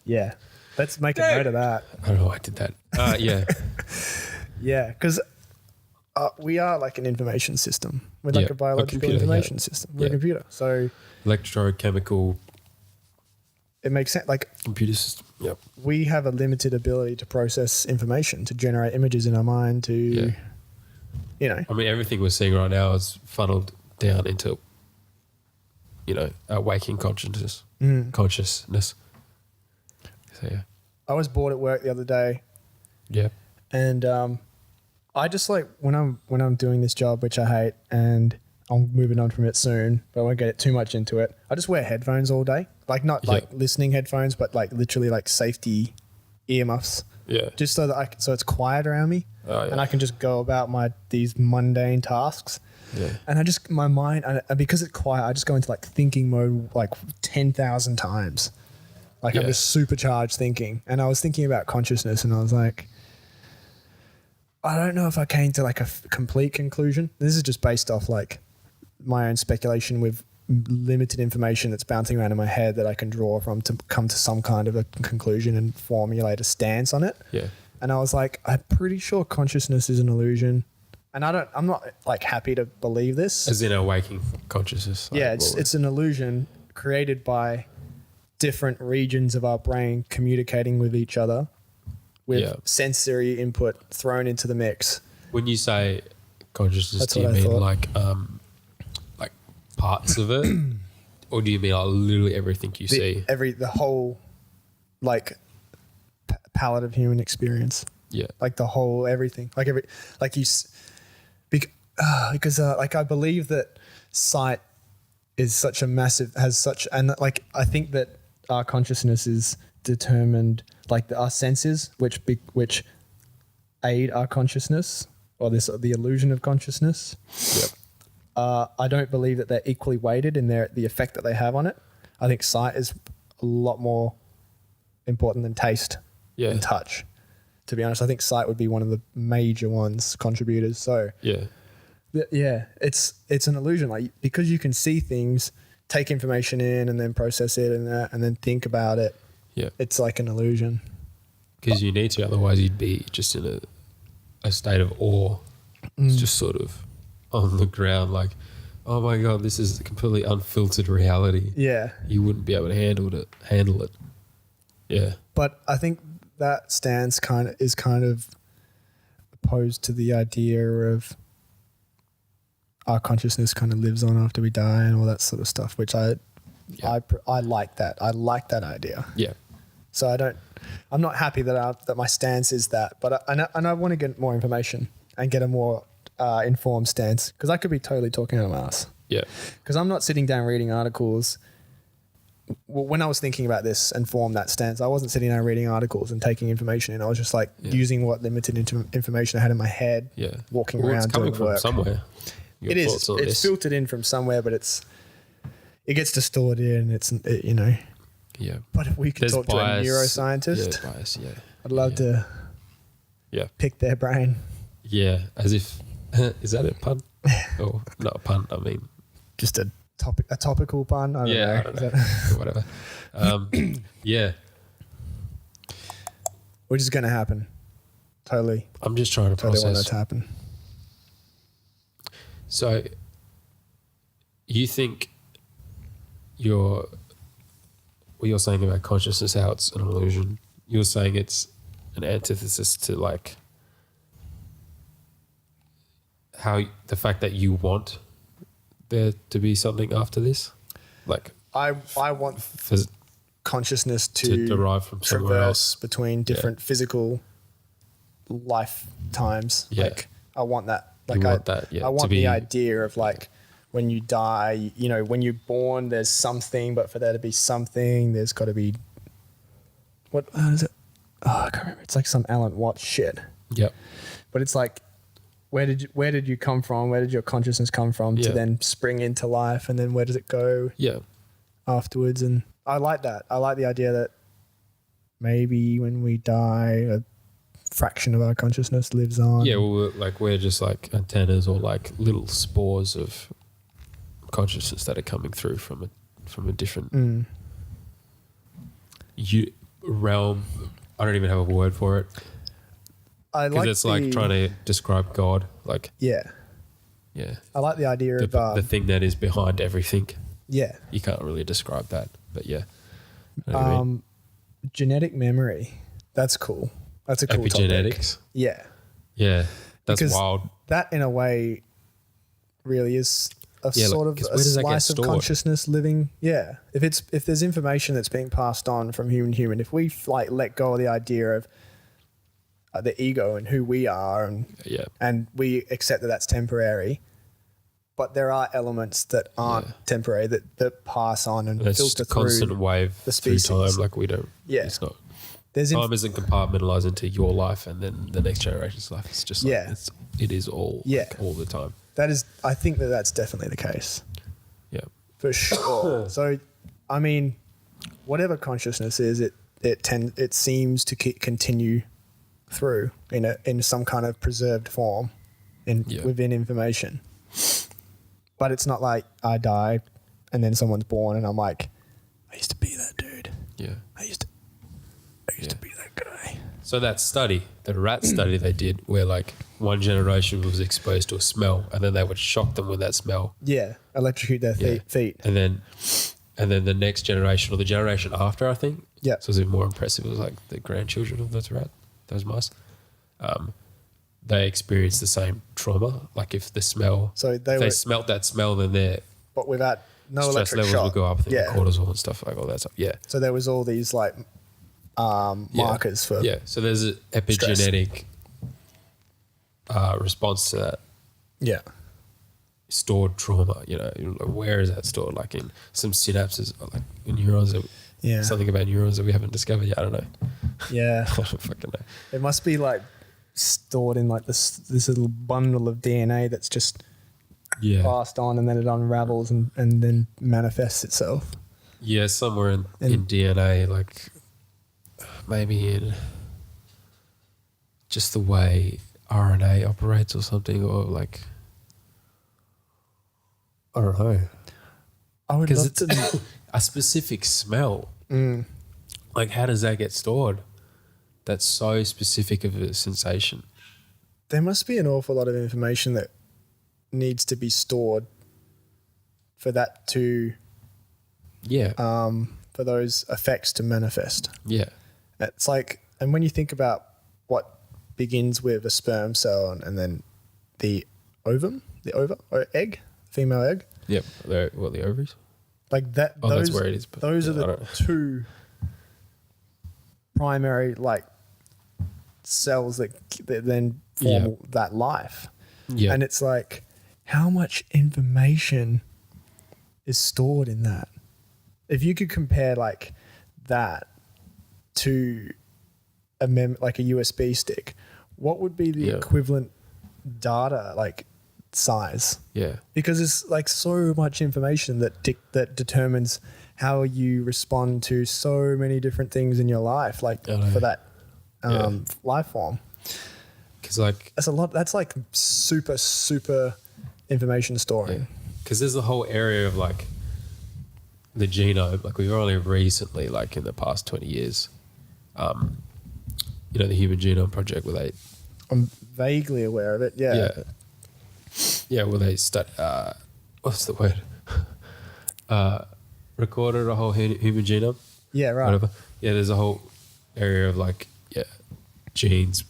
Yeah. Let's make a note of that. I don't know why I did that. Yeah. Yeah, because we are like an information system. We're like a biological information system. We're a computer. So electrochemical. It makes sense. Like computer system. Yep. We have a limited ability to process information, to generate images in our mind, to you know. I mean, everything we're seeing right now is funneled down into, our waking consciousness. Consciousness. So yeah. I was bored at work the other day. Yeah. And I just like when I'm doing this job, which I hate, and I'm moving on from it soon, but I won't get too much into it. I just wear headphones all day, like not like listening headphones, but like literally like safety earmuffs. Yeah. Just so that so it's quiet around me, and I can just go about these mundane tasks. Yeah. And my mind, and because it's quiet, I just go into like thinking mode like 10,000 times. Like I'm just supercharged thinking. And I was thinking about consciousness, and I was like, I don't know if I came to like a complete conclusion. This is just based off like my own speculation with limited information that's bouncing around in my head that I can draw from to come to some kind of a conclusion and formulate a stance on it. Yeah. And I was like, I'm pretty sure consciousness is an illusion. And I'm not like happy to believe this. As in a waking consciousness. Yeah, it's an illusion created by different regions of our brain communicating with each other with sensory input thrown into the mix. When you say consciousness, do you mean like parts of it? Or do you mean like literally everything you see? The whole like palette of human experience. Yeah. Like the whole everything. Because I believe that sight is such a massive, and like I think that our consciousness is determined, like our senses, which aid our consciousness, or the illusion of consciousness. Yep. I don't believe that they're equally weighted in the effect that they have on it. I think sight is a lot more important than taste and touch. To be honest, I think sight would be one of the major contributors. So it's an illusion, like because you can see things, take information in, and then process it and then think about it. Yeah, it's like an illusion. Because you need to, otherwise you'd be just in a state of awe. It's just sort of on the ground, like, oh my god, this is a completely unfiltered reality. Yeah, you wouldn't be able to handle it. Yeah, but I think that stance is kind of opposed to the idea of our consciousness kind of lives on after we die and all that sort of stuff, which I like that. I like that idea. Yeah. So I'm not happy that my stance is that, but I want to get more information and get a more informed stance, because I could be totally talking out of my ass. Yeah. Because I'm not sitting down reading articles. When I was thinking about this and formed that stance, I wasn't sitting down reading articles and taking information in. I was just like using what limited information I had in my head, walking around it's coming doing from work. Somewhere. It is. It's filtered in from somewhere, but it gets distorted, and Yeah. But if we could talk to a neuroscientist, bias, I'd love to pick their brain. Yeah, as if, is that a pun? Or not a pun, I mean. Just a topical pun? I don't know. Whatever. Yeah. Which is going to happen. Totally. I'm just trying to process. Want that to happen. So, you think what you're saying about consciousness, how it's an illusion, you're saying it's an antithesis to like how the fact that you want there to be something after this? Like I want consciousness to derive from somewhere else between different physical lifetimes. Yeah. Like I want that. Like I want the idea of like when you die, when you're born, there's something, but for there to be something, there's got to be what is it? Oh, I can't remember. It's like some Alan Watts shit. Yep. But it's like, where did you come from? Where did your consciousness come from to then spring into life, and then where does it go? Yeah. Afterwards, and I like that. I like the idea that maybe when we die, a fraction of our consciousness lives on. Yeah, well, we're just like antennas or like little spores of consciousness that are coming through from a different realm. I don't even have a word for it. Because it's like trying to describe God. Like yeah. I like the idea of the thing that is behind everything. Yeah, you can't really describe that, but yeah. Genetic memory. That's cool. That's a cool epigenetics. Topic. Yeah. Yeah. That's Because wild. that, in a way, really is a sort of a slice of consciousness living. Yeah. If there's information that's being passed on from human to human, if we like let go of the idea of the ego and who we are, and we accept that that's temporary, but there are elements that aren't temporary that pass on and it's filter just a constant through wave the species. through time. Like we don't. Yeah. It's not. Time isn't compartmentalized into your life and then the next generation's life. It's just like it is all all the time. That is, I think that's definitely the case. Yeah, for sure. So, I mean, whatever consciousness is, it seems to continue through in some kind of preserved form within information. But it's not like I die and then someone's born and I'm like, I used to be that dude. Yeah. I used to be that guy. So that study, the rat study they did, where like one generation was exposed to a smell and then they would shock them with that smell. Yeah. Electrocute their feet. And then the next generation or the generation after, I think. Yeah. So it was even more impressive. It was like the grandchildren of those mice. They experienced the same trauma. Like if the smell, if they smelt that smell, then their without no stress electric levels shock would go up. I think cortisol and stuff like all that stuff. Yeah. So there was all these like markers for So there's an epigenetic response to that. Yeah. Stored trauma, where is that stored? Like in some synapses, like in neurons. Something about neurons that we haven't discovered yet. I don't know. Yeah. I don't fucking know. It must be like stored in like this little bundle of DNA that's just passed on, and then it unravels and then manifests itself. Yeah, somewhere in DNA, like maybe in just the way RNA operates or something, or like I don't know. I would love to know. A specific smell. Like, how does that get stored? That's so specific of a sensation. There must be an awful lot of information that needs to be stored for that to for those effects to manifest. Yeah. It's like, and when you think about what begins with a sperm cell and then the ova or egg, female egg. Yep. The ovaries? Like that. Oh, that's where it is. But those are the two primary like cells that then form that life. Yeah. And it's like, how much information is stored in that? If you could compare like that to like a USB stick, what would be the equivalent data like size? Yeah. Because it's like so much information that determines how you respond to so many different things in your life, like for that life form. Because like that's a lot. That's like super information storing. Because there's the whole area of like the genome. Like we've only recently, like in the past 20 years, the Human Genome Project, where they. I'm vaguely aware of it. Yeah. Yeah. Well, they what's the word? Recorded a whole human genome. Yeah. Right. Whatever. Yeah. There's a whole area of like genes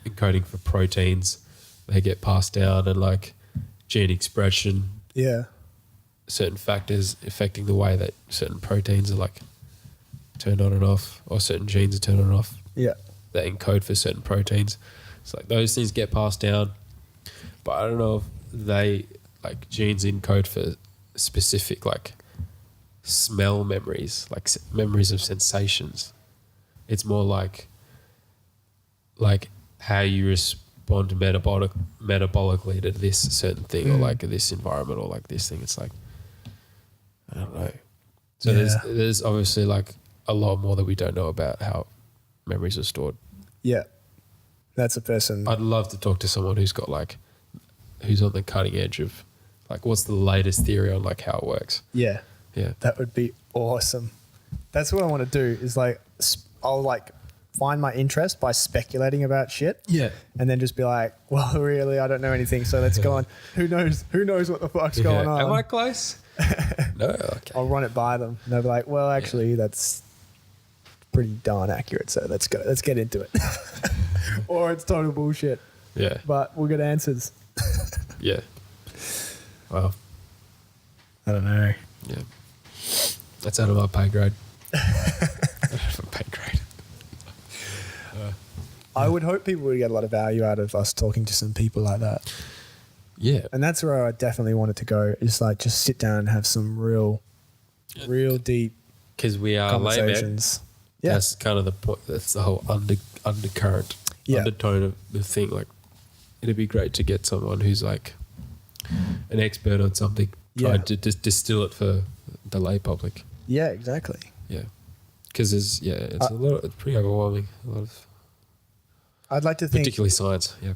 encoding for proteins. They get passed down, and like gene expression. Yeah. Certain factors affecting the way that certain proteins are like turned on and off, or certain genes are turned on and off. Yeah. That encode for certain proteins. It's like those things get passed down, but I don't know if they like genes encode for specific like smell memories, like memories of sensations. It's more like how you respond metabolically to this certain thing, or like this environment, or like this thing. It's like, I don't know. So there's obviously like a lot more that we don't know about how memories are stored. Yeah. That's a person. I'd love to talk to someone who's got like, who's on the cutting edge of like, what's the latest theory on like how it works. Yeah. Yeah. That would be awesome. That's what I want to do is like, I'll like find my interest by speculating about shit. Yeah. And then just be like, well, really, I don't know anything. So let's go on. Who knows what the fuck's going on? Am I close? No. Okay. I'll run it by them. And they'll be like, well, actually that's pretty darn accurate. So let's go. Let's get into it. Or it's total bullshit. Yeah. but we'll get answers. Yeah. Well, I don't know. yeah. That's out of my pay grade. Pay grade. I would hope people would get a lot of value out of us talking to some people like that. Yeah. And that's where I definitely wanted to go, is like just sit down and have some real deep Because we are laymen. conversations. Yeah. That's kind of the point. That's the whole undercurrent, undertone of the thing. Like, it'd be great to get someone who's like an expert on something, trying to distill it for the lay public. Yeah, exactly. Yeah. Because it's a lot. It's pretty overwhelming. A lot of, I'd like to think particularly science. Yeah.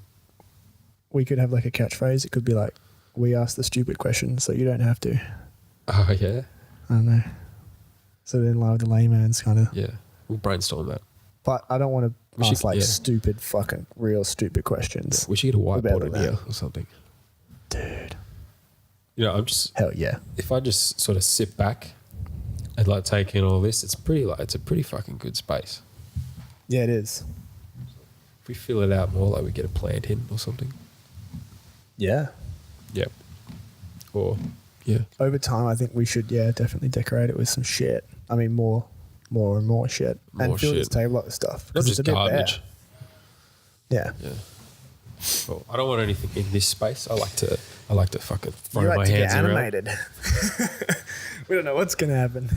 we could have like a catchphrase. It could be like, we ask the stupid questions so you don't have to. Oh yeah. I don't know. So then like the layman's kind of. Yeah. We'll brainstorm that. But I don't want to ask like yeah. stupid fucking real stupid questions. We should get a About whiteboard in that. here or something. Dude. You know, I'm just, Hell yeah. if I just sort of sit back and like take in all this, it's a pretty fucking good space. Yeah, it is. If we fill it out more, like we get a plant in or something. Yeah. Yep. Or, yeah. Over time, I think we should, definitely decorate it with some shit. I mean, more and more shit. More and fill this shit. table up with stuff. Not 'cause just it's a bit bare. garbage. Yeah. Yeah. Well, I don't want anything in this space. I like to fucking throw You like my to hands get around. animated. We don't know what's going to happen.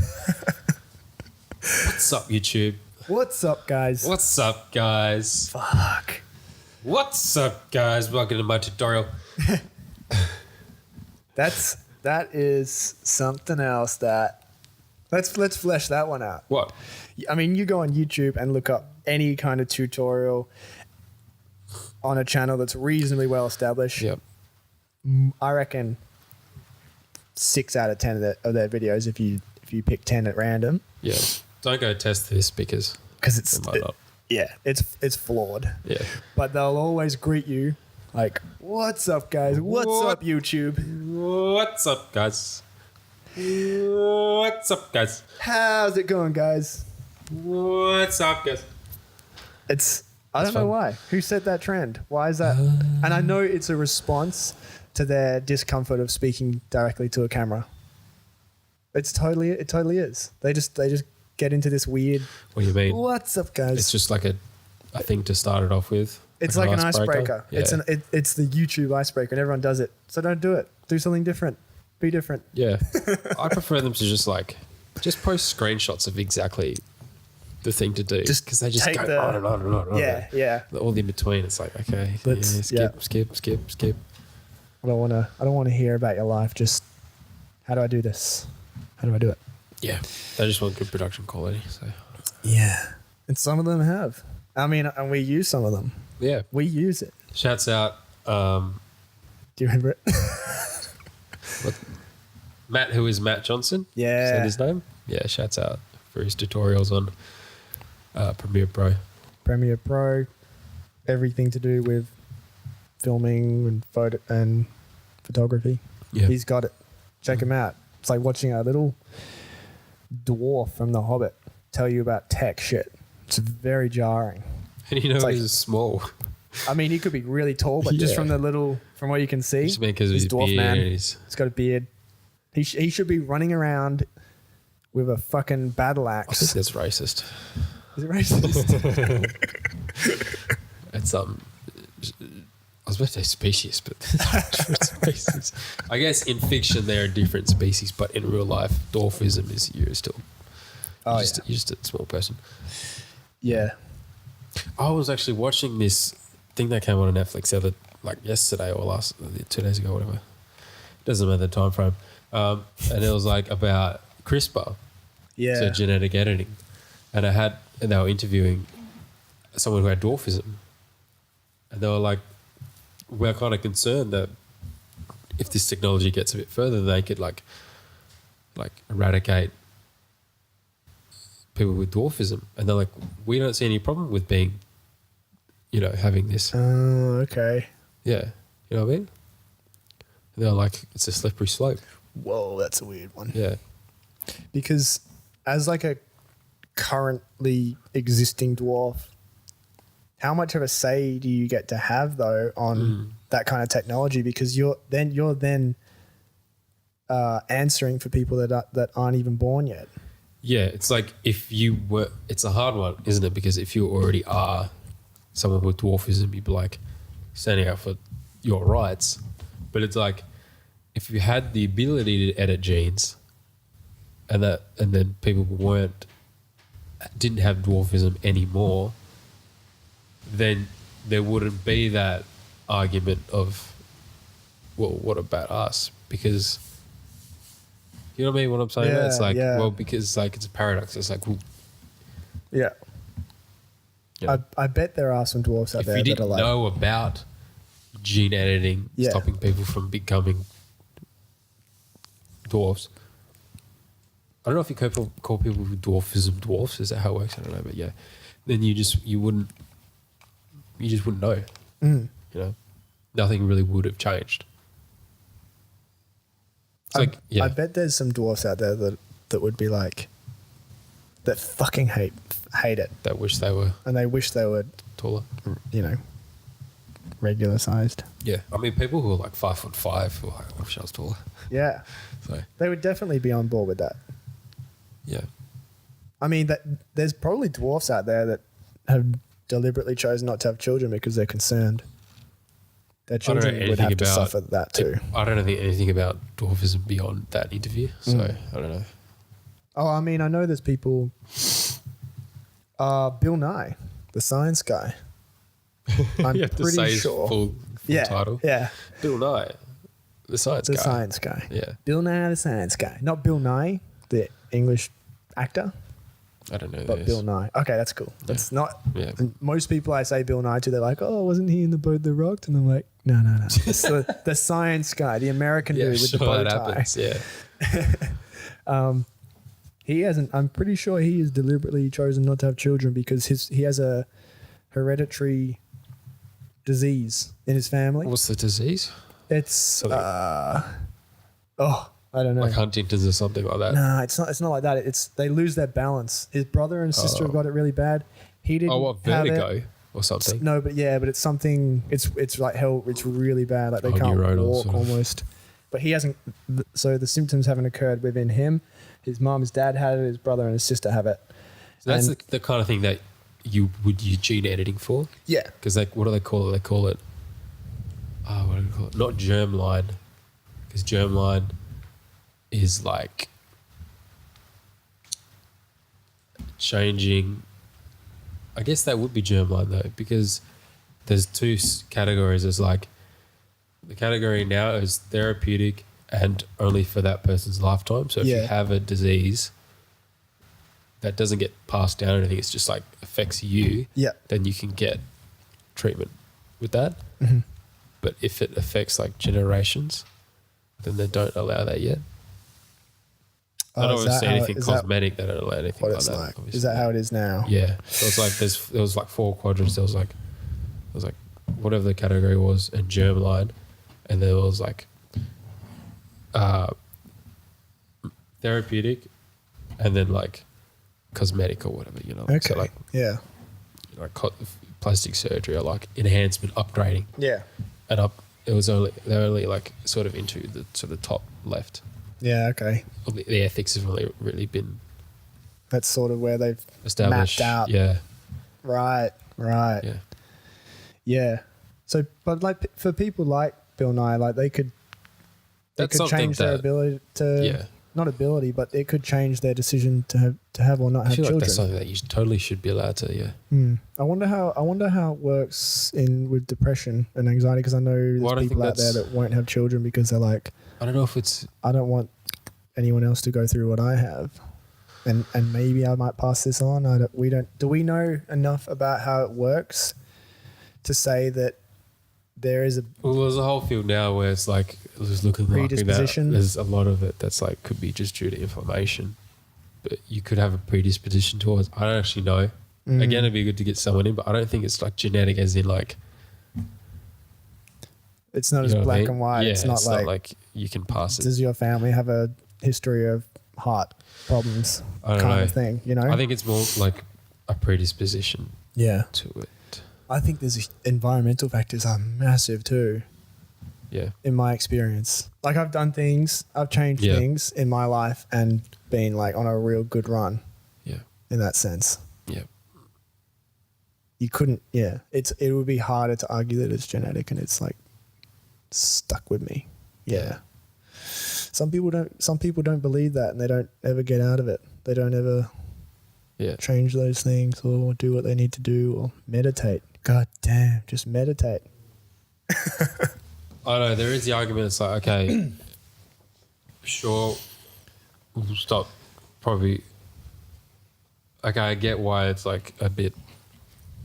What's up, YouTube? What's up, guys? What's up, guys? Fuck. What's up, guys? Welcome to my tutorial. That is something else that... Let's flesh that one out. What? I mean, you go on YouTube and look up any kind of tutorial on a channel that's reasonably well established. Yep. I reckon 6 out of 10 of their videos, if you pick 10 at random, Yeah. Don't go test this because it's it might not. it's flawed. Yeah. But they'll always greet you like, "What's up, guys? What's up, YouTube? What's up, guys? What's up, guys? How's it going, guys?" What's up, guys? I don't know fun. why. Who set that trend? Why is that? And I know it's a response to their discomfort of speaking directly to a camera. It totally is. They just get into this weird, What do you mean? "What's up, guys?" It's just like a thing to start it off with. It's like an icebreaker. Yeah. It's the YouTube icebreaker, and everyone does it. So don't do it. Do something different. Be different. Yeah. I prefer them to just post screenshots of exactly the thing to do. Just because they just take go the- on and on and on. And Yeah, on. yeah. All in between, it's like, okay, skip. I don't want to hear about your life. Just, how do I do this? How do I do it? Yeah. They just want good production quality. So Yeah. And some of them have. I mean, and we use some of them. yeah. We use it. Shouts out Do you remember it? Matt, who is Matt Johnson. Yeah. Is that his name? Yeah, shouts out for his tutorials on Premiere Pro. Premiere Pro, everything to do with filming and photo and photography. Yeah. He's got it. Check him out. It's like watching a little dwarf from The Hobbit tell you about tech shit. It's very jarring. And It's like- he's small. I mean, he could be really tall, but just Yeah. from what you can see, Just because of he's his dwarf beard. man. And He's got a beard. He should be running around with a fucking battle I think axe. that's racist. Is it racist? It's I was about to say species, but different species. I guess in fiction they're a different species, but in real life, dwarfism is you're still you're just a small person. Yeah. I was actually watching this thing that came on Netflix yesterday or 2 days ago, whatever. Doesn't matter the time frame. And it was like about CRISPR, Yeah. so genetic editing, and they were interviewing someone who had dwarfism, and they were like, "We're kind of concerned that if this technology gets a bit further, they could like eradicate people with dwarfism," and they're like, "We don't see any problem with being, having this." Oh, okay. Yeah, you know what I mean? And they're like, "It's a slippery slope." Whoa, that's a weird one. Yeah, Because as like a currently existing dwarf, how much of a say do you get to have though on that kind of technology? Because you're then answering for people that aren't even born yet. Yeah, it's like if you were, it's a hard one, isn't it? Because if you already are someone with dwarfism, you'd be like standing up for your rights. But it's like if you had the ability to edit genes, and then people didn't have dwarfism anymore, then there wouldn't be that argument of, well, what about us? Because you know what I mean? What I'm saying? Yeah, It's like, yeah. well, because like it's a paradox. It's like, well, Yeah. Yeah. I bet there are some dwarfs out if there you that are didn't like, know about gene editing, Yeah. stopping people from becoming dwarfs. I don't know if you call people with dwarfism dwarfs. Is that how it works? I don't know, but yeah. Then you just wouldn't know. You know, nothing really would have changed. It's like, yeah, I bet there's some dwarfs out there that would be like, that fucking hate it. that wish they were And they wish they were, taller. you know, regular sized. Yeah, I mean, people who are like 5'5" were like, I wish I was taller. Yeah. So They would definitely be on board with that. yeah, I mean, there's probably dwarfs out there that have deliberately chosen not to have children because they're concerned. Their don't know children would anything have to about suffer that too. I don't know anything about dwarfism beyond that interview, so I don't know. Oh, I mean, I know there's people. Bill Nye, the science guy. I'm You have to pretty say his sure. full Yeah, title. yeah, Bill Nye, the science the guy. science guy. Yeah, Bill Nye, the science guy, not Bill Nye, the English actor, I don't know. who but this. Bill Nye. Okay, that's cool. That's not. Yeah. And most people I say Bill Nye to, they're like, "Oh, wasn't he in the boat that rocked?" And I'm like, "No." It's the science guy, the American Yeah, dude with sure, the bow that tie. happens. Yeah, He hasn't. I'm pretty sure he has deliberately chosen not to have children because he has a hereditary disease in his family. what's the disease? It's Something- I don't know. Like Huntington's or something like that. No, it's not. It's not like that. It's they lose their balance. His brother and sister have got it really bad. He didn't. Oh, what, have vertigo it. or something? No, but it's something. It's like hell. It's really bad. Like they Oh, can't neuronal walk sort of. almost. But he hasn't. So the symptoms haven't occurred within him. His mom, his dad had it. His brother and his sister have it. So that's And- the kind of thing that you would use gene editing for. Yeah. Because like, what do they call it? They call it. Oh, what do they call it? Not germline, because germline is like changing. I guess that would be germline though, because there's two categories. There's like the category now is therapeutic and only for that person's lifetime. So if you Yeah. have a disease that doesn't get passed down or anything, it's just like affects you, Yeah. then you can get treatment with that. Mhm. But if it affects like generations, then they don't allow that yet. I don't is want to that see how- anything is that cosmetic. They don't allow anything what like it's that. like? Obviously. Is that how it is now? Yeah. So it's like there was like 4 quadrants. There was like whatever the category was, and germline, and there was like therapeutic, and then like cosmetic or whatever, you know. Okay. So like plastic surgery or like enhancement, upgrading, Yeah. and they're only like sort of into the sort of top left. Yeah. Okay. The ethics have only really been That's sort of where they've established. mapped out. Yeah. Right. Right. Yeah. Yeah. So, but like for people like Bill Nye, like they could That's something change their that- ability to Yeah. not ability, but it could change their decision to have or not I have feel like children. that's something that you totally should be allowed to. Yeah. I wonder how it works with depression and anxiety, because I know Well, I there's don't people think out there that's- that won't have children because they're like, I don't know if it's. I don't want anyone else to go through what I have, and maybe I might pass this on. Do we know enough about how it works to say that there is a Well, there's a whole field now where it's like just looking like that. Predisposition? There's a lot of it that's like could be just due to inflammation, but you could have a predisposition towards. I don't actually know. Again, it'd be good to get someone in, but I don't think it's like genetic, as in like. it's not You as know what I black mean? and white. Yeah, it's not like you can pass it. does your family have a history of heart problems I don't kind know. of thing, you know? I think it's more like a predisposition yeah. to it. I think there's environmental factors are massive too. Yeah. In my experience, like I've done things, I've changed things in my life and been like on a real good run. Yeah. In that sense. Yeah. You couldn't. Yeah. It would be harder to argue that it's genetic and it's like stuck with me. Yeah. Some people don't believe that and they don't ever get out of it. They don't ever change those things or do what they need to do or meditate. God damn, just meditate. I know, there is the argument, it's like, okay, sure, we'll stop probably. Okay, I get why it's like a bit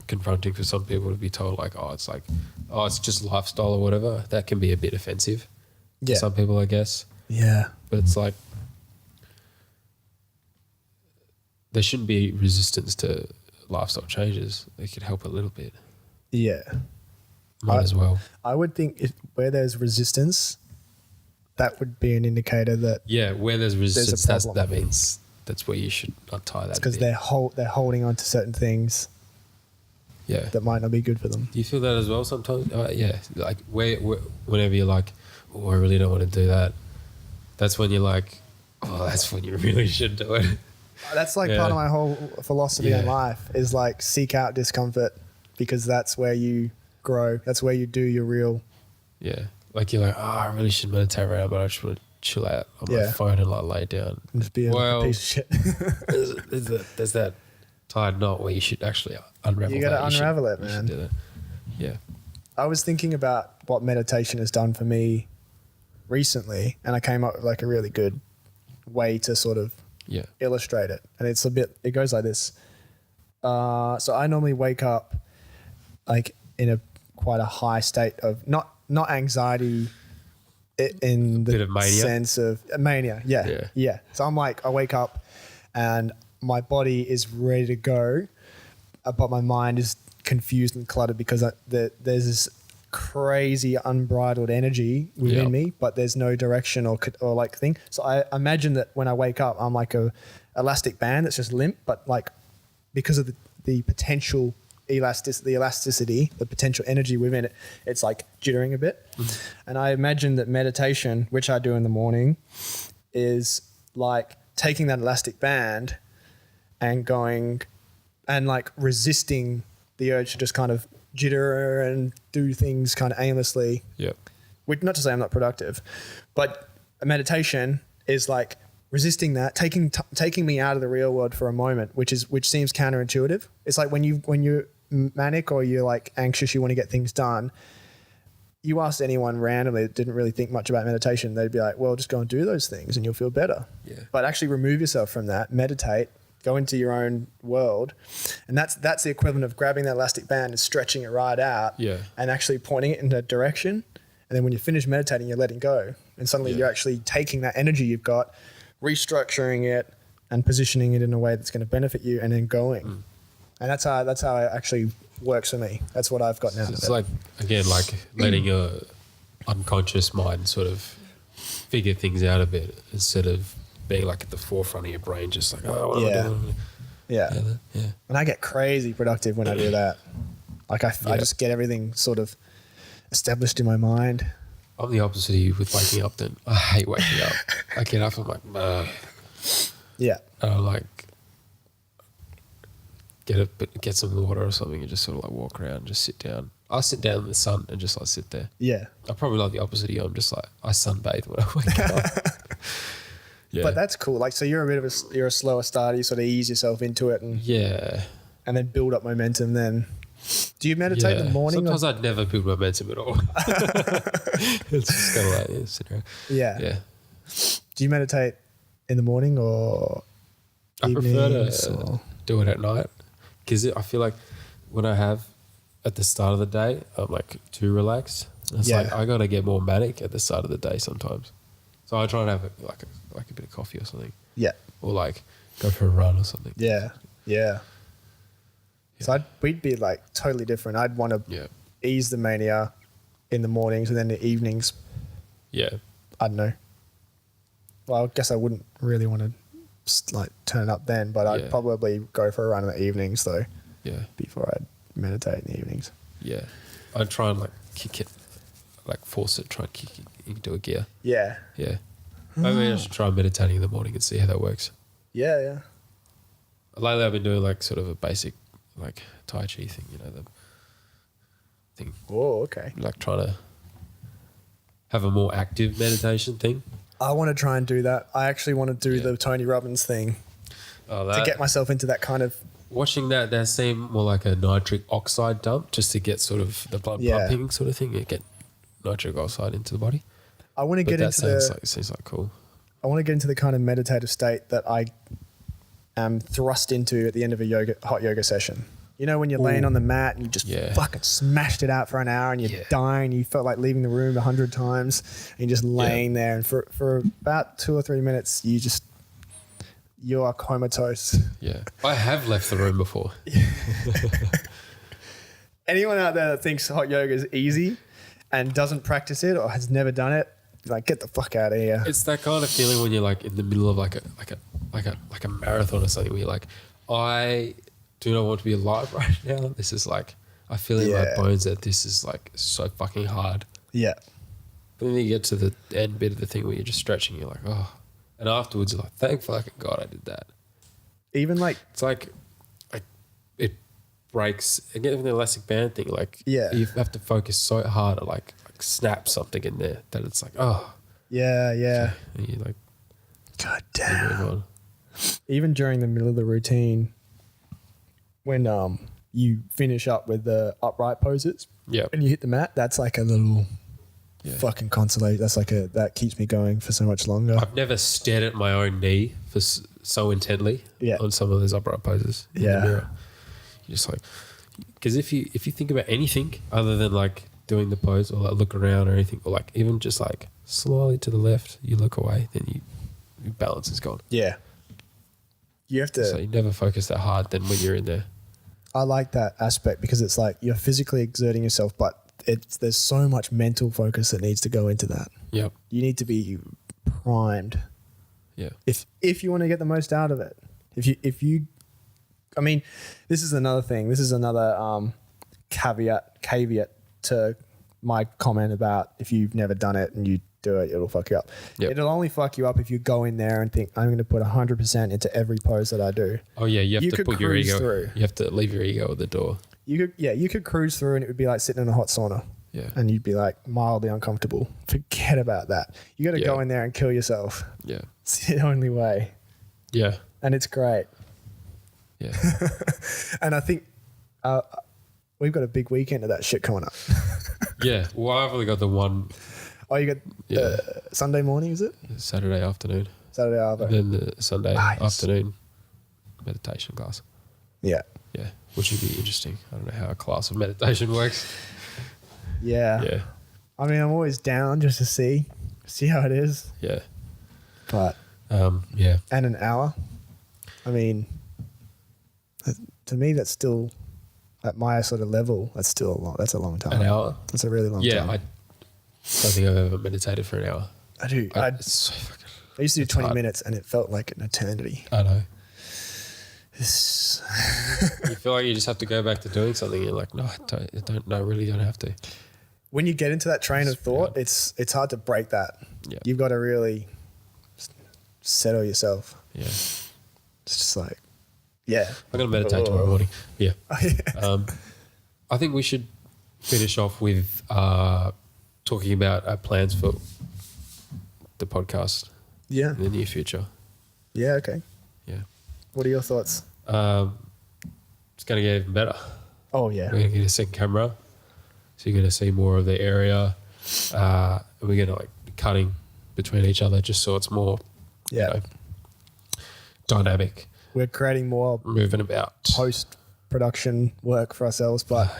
confronting for some people to be told like, it's just lifestyle or whatever. That can be a bit offensive to some people, I guess. Yeah. But it's like, there shouldn't be resistance to lifestyle changes. They could help a little bit. Yeah. Might as well. I would think where there's resistance, that would be an indicator that where there's resistance, a that means that's where you should untie that. Because they're holding on to certain things. Yeah. That might not be good for them. Do you feel that as well sometimes? Like whenever you're like, oh, I really don't want to do that. That's when you're like, oh, that's when you really should do it. That's like part of my whole philosophy in life is like seek out discomfort because that's where you grow. That's where you do your real. Yeah. Like you're like, oh, I really should meditate right now, but I just want to chill out on my phone and like lay down. And just be a piece of shit. there's that tied knot where you should actually unravel it. You got to unravel it, man. Do that. Yeah. I was thinking about what meditation has done for me recently, and I came up with like a really good way to sort of illustrate it. And it goes like this. So I normally wake up like in quite a high state of not anxiety in the bit of mania. Sense of mania. Yeah. So I'm like, I wake up and my body is ready to go, but my mind is confused and cluttered because there's this crazy unbridled energy within me, but there's no direction or like thing. So I imagine that when I wake up, I'm like a elastic band that's just limp, but like because of the potential elasticity, the potential energy within it, it's like jittering a bit. And I imagine that meditation, which I do in the morning, is like taking that elastic band and going and like resisting the urge to just kind of jitter and do things kind of aimlessly. Yeah. Which, not to say I'm not productive, but a meditation is like resisting that, taking me out of the real world for a moment, which seems counterintuitive. It's like when you're manic or you're like anxious, you want to get things done. You ask anyone randomly that didn't really think much about meditation, they'd be like, well, just go and do those things and you'll feel better. Yeah. But actually remove yourself from that, meditate, go into your own world. And that's the equivalent of grabbing that elastic band and stretching it right out and actually pointing it in a direction. And then when you finish meditating, you're letting go. And suddenly you're actually taking that energy you've got, restructuring it and positioning it in a way that's going to benefit you and then going. And that's how it actually works for me. That's what I've gotten out of it. It's like, again, like letting your unconscious mind sort of figure things out a bit instead of being like at the forefront of your brain, just like, oh, what am I doing? Yeah. And I get crazy productive when I do that. Like I just get everything sort of established in my mind. I'm the opposite of you with waking up then. I hate waking up. I get up, I'm like, ugh. Yeah. And I like get some water or something and just sort of like walk around and just sit down. I sit down in the sun and just like sit there. Yeah. I'm probably like the opposite of you. I'm just like, I sunbathe when I wake up. Yeah. But that's cool. Like, so you're a slower starter. You sort of ease yourself into it and and then build up momentum. Then, do you meditate in the morning? Sometimes I'd never build momentum at all. It's just kind of like sit around. Yeah. Do you meditate in the morning or I evenings? prefer to do it at night because I feel like when I have at the start of the day, I'm like too relaxed. It's like I got to get more manic at the start of the day sometimes. So I try and have a bit of coffee or something. Yeah. Or like go for a run or something. Yeah. So we'd be like totally different. I'd want to ease the mania in the mornings and then the evenings. Yeah. I don't know. Well, I guess I wouldn't really want to like turn it up then, but I'd probably go for a run in the evenings though. Yeah. Before I'd meditate in the evenings. Yeah. I try and like kick it, like force it, try and kick it into a gear. Yeah. Yeah. Maybe I should try meditating in the morning and see how that works. Yeah, yeah. Lately I've been doing like sort of a basic like Tai Chi thing, you know, the thing. Oh, okay. Like trying to have a more active meditation thing. I want to try and do that. I actually want to do the Tony Robbins thing to get myself into that kind of... Watching that seemed more like a nitric oxide dump just to get sort of the blood pumping sort of thing. You get nitric oxide into the body. I want to get into seems like cool. I want to get into the kind of meditative state that I am thrust into at the end of a hot yoga session. You know, when you're laying on the mat and you just fucking smashed it out for an hour and you're dying, you felt like leaving the room 100 times and you're just laying there, and for about 2 or 3 minutes you are comatose. Yeah. I have left the room before. Anyone out there that thinks hot yoga is easy and doesn't practice it or has never done it, like, get the fuck out of here. It's that kind of feeling when you're like in the middle of like a marathon or something where you're like, I do not want to be alive right now. This is like, I feel in my bones that this is like so fucking hard. Yeah. But then you get to the end bit of the thing where you're just stretching, you're like, oh. And afterwards you're like, thank fucking God I did that. Even like... It's like it breaks, again, the elastic band thing, like you have to focus so hard to like snap something in there that it's like, oh. Yeah, yeah. And you're like, God damn. Even during the middle of the routine, when you finish up with the upright poses and you hit the mat, that's like a little fucking consolation. That's like that keeps me going for so much longer. I've never stared at my own knee for so intently on some of those upright poses in the mirror. You're just like, because if you think about anything other than like doing the pose or like look around or anything, or like even just like slowly to the left, you look away, then your balance is gone. Yeah. You have to... So you never focus that hard then when you're in there. I like that aspect because it's like you're physically exerting yourself, but there's so much mental focus that needs to go into that. Yep. You need to be primed. Yeah. If you want to get the most out of it. If you I mean, this is another thing. This is another caveat to my comment about if you've never done it and you do it, it'll fuck you up. Yep. It'll only fuck you up if you go in there and think, I'm going to put 100% into every pose that I do. Oh yeah, you have to put your ego through. You have to leave your ego at the door. You could cruise through and it would be like sitting in a hot sauna. Yeah. And you'd be like mildly uncomfortable. Forget about that. You got to go in there and kill yourself. Yeah. It's the only way. Yeah. And it's great. Yeah. And I think we've got a big weekend of that shit coming up. Yeah. Well, I've only got the one. Oh, you got Sunday morning, is it? Saturday afternoon. Saturday afternoon. And then the Sunday afternoon meditation class. Yeah. Yeah. Which would be interesting. I don't know how a class of meditation works. Yeah. Yeah. I mean, I'm always down just to see how it is. Yeah. But yeah. And an hour. I mean, to me, that's still at my sort of level. That's still a long. That's a long time. An hour. That's a really long time. Yeah, I don't think I've ever meditated for an hour. I do. It's so fucking. I used to do 20 minutes, and it felt like an eternity. I know. You feel like you just have to go back to doing something. You're like, no, I don't. No, I really don't have to. When you get into that train of thought, it's hard to break that. Yeah. You've got to really settle yourself. Yeah. It's just like, yeah. I'm going to meditate tomorrow morning. Yeah. I think we should finish off with talking about our plans for the podcast in the near future. Yeah, okay. Yeah. What are your thoughts? It's going to get even better. Oh, yeah. We're going to get a second camera. So you're going to see more of the area. And we're going to like be cutting between each other just so it's more dynamic. We're creating more moving about post-production work for ourselves, but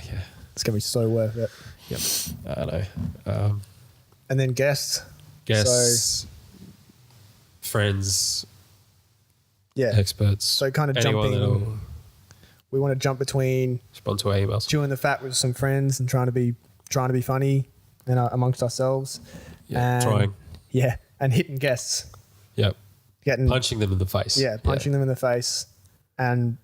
it's going to be so worth it. Yep. I know. And then guests. Friends. Yeah. Experts. So kind of jumping. We want to jump between respond to our emails, chewing the fat with some friends and trying to be funny and amongst ourselves. Yeah, trying. Yeah, and hitting guests. Yep. Punching them in the face. Yeah, punching them in the face, and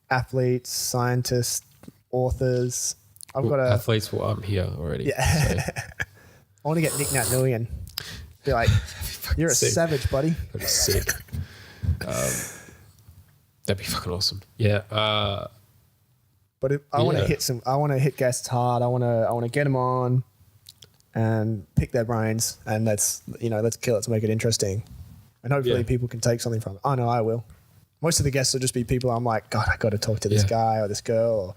athletes, scientists, authors. I've got a athletes. Well, I'm here already. Yeah. So. I want to get Nick Nat-Nguyen. Be like, you're a sick. savage, buddy. That'd be sick. That'd be fucking awesome. Yeah. But I want to hit guests hard. I want to get them on and pick their brains, and let's kill it to make it interesting. And hopefully people can take something from it. I know I will. Most of the guests will just be people I'm like, God, I got to talk to this guy or this girl, or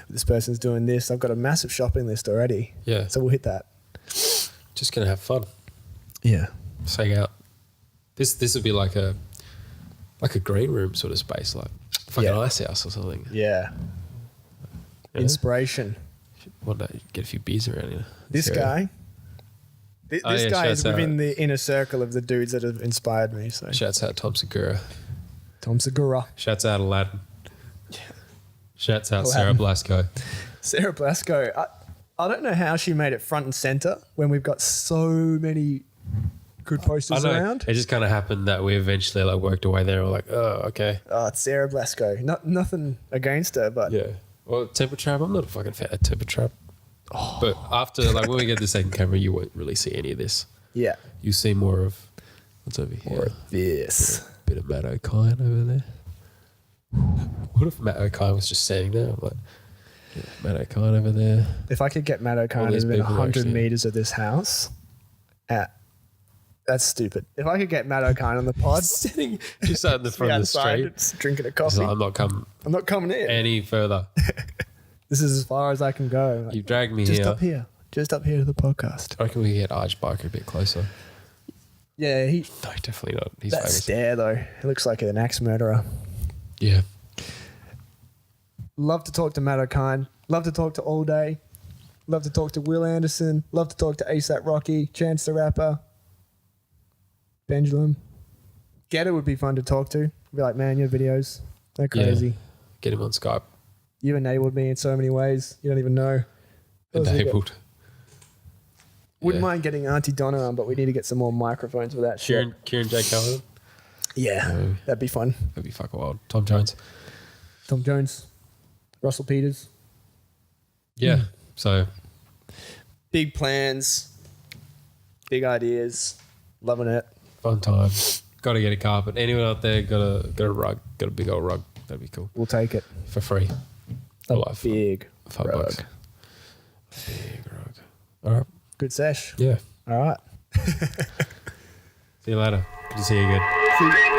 this person's doing this. I've got a massive shopping list already. Yeah. So we'll hit that. Just gonna have fun. Yeah. Just hang out. This would be like a green room sort of space, like fucking ice house or something. Yeah. Inspiration. One day get a few beers around here. This guy is within the inner circle of the dudes that have inspired me. So shouts out Tom Segura. Tom Segura. Shouts out Aladdin. Shouts out Sarah Blasco. Sarah Blasco. I don't know how she made it front and center when we've got so many good posters around. It just kind of happened that we eventually like worked away there. We're like, oh, okay. Oh, it's Sarah Blasco. Nothing against her, but yeah. Well, Temper Trap. I'm not a fucking fan of Temper Trap. Oh. But after like when we get the second camera, you won't really see any of this. Yeah. You see more of what's over here. More of this. Bit of Matt O'Kine over there. What if Matt O'Kine was just standing there? I'm like, yeah, Matt O'Kine over there. If I could get Matt O'Kine within 100 meters of this house, that's stupid. If I could get Matt O'Kine on the pod, sitting just out in the front of the street, drinking a coffee. Like, I'm not coming in any further. This is as far as I can go. You dragged me just up here to the podcast. I reckon we get Arj Barker a bit closer. Yeah, no, definitely not. He's that famous. stare though, he looks like an axe murderer. Yeah. Love to talk to Matt O'Kine. Love to talk to All Day. Love to talk to Will Anderson. Love to talk to ASAP Rocky, Chance the Rapper, Pendulum. Getter would be fun to talk to. Be like, man, your videos, they're crazy. Yeah. Get him on Skype. You enabled me in so many ways. You don't even know. Enabled. Wouldn't mind getting Auntie Donna on, but we need to get some more microphones for that shit. Kieran J. Callahan? Yeah, that'd be fun. That'd be fucking wild. Tom Jones. Russell Peters. Yeah. So big plans, big ideas, loving it. Fun time. Got to get a carpet. Anyone out there got a rug? Got a big old rug? That'd be cool. We'll take it for free. Big $5. Rug. Big rug. All right. Good sesh. Yeah. All right. See you later. Good to see you again. See you.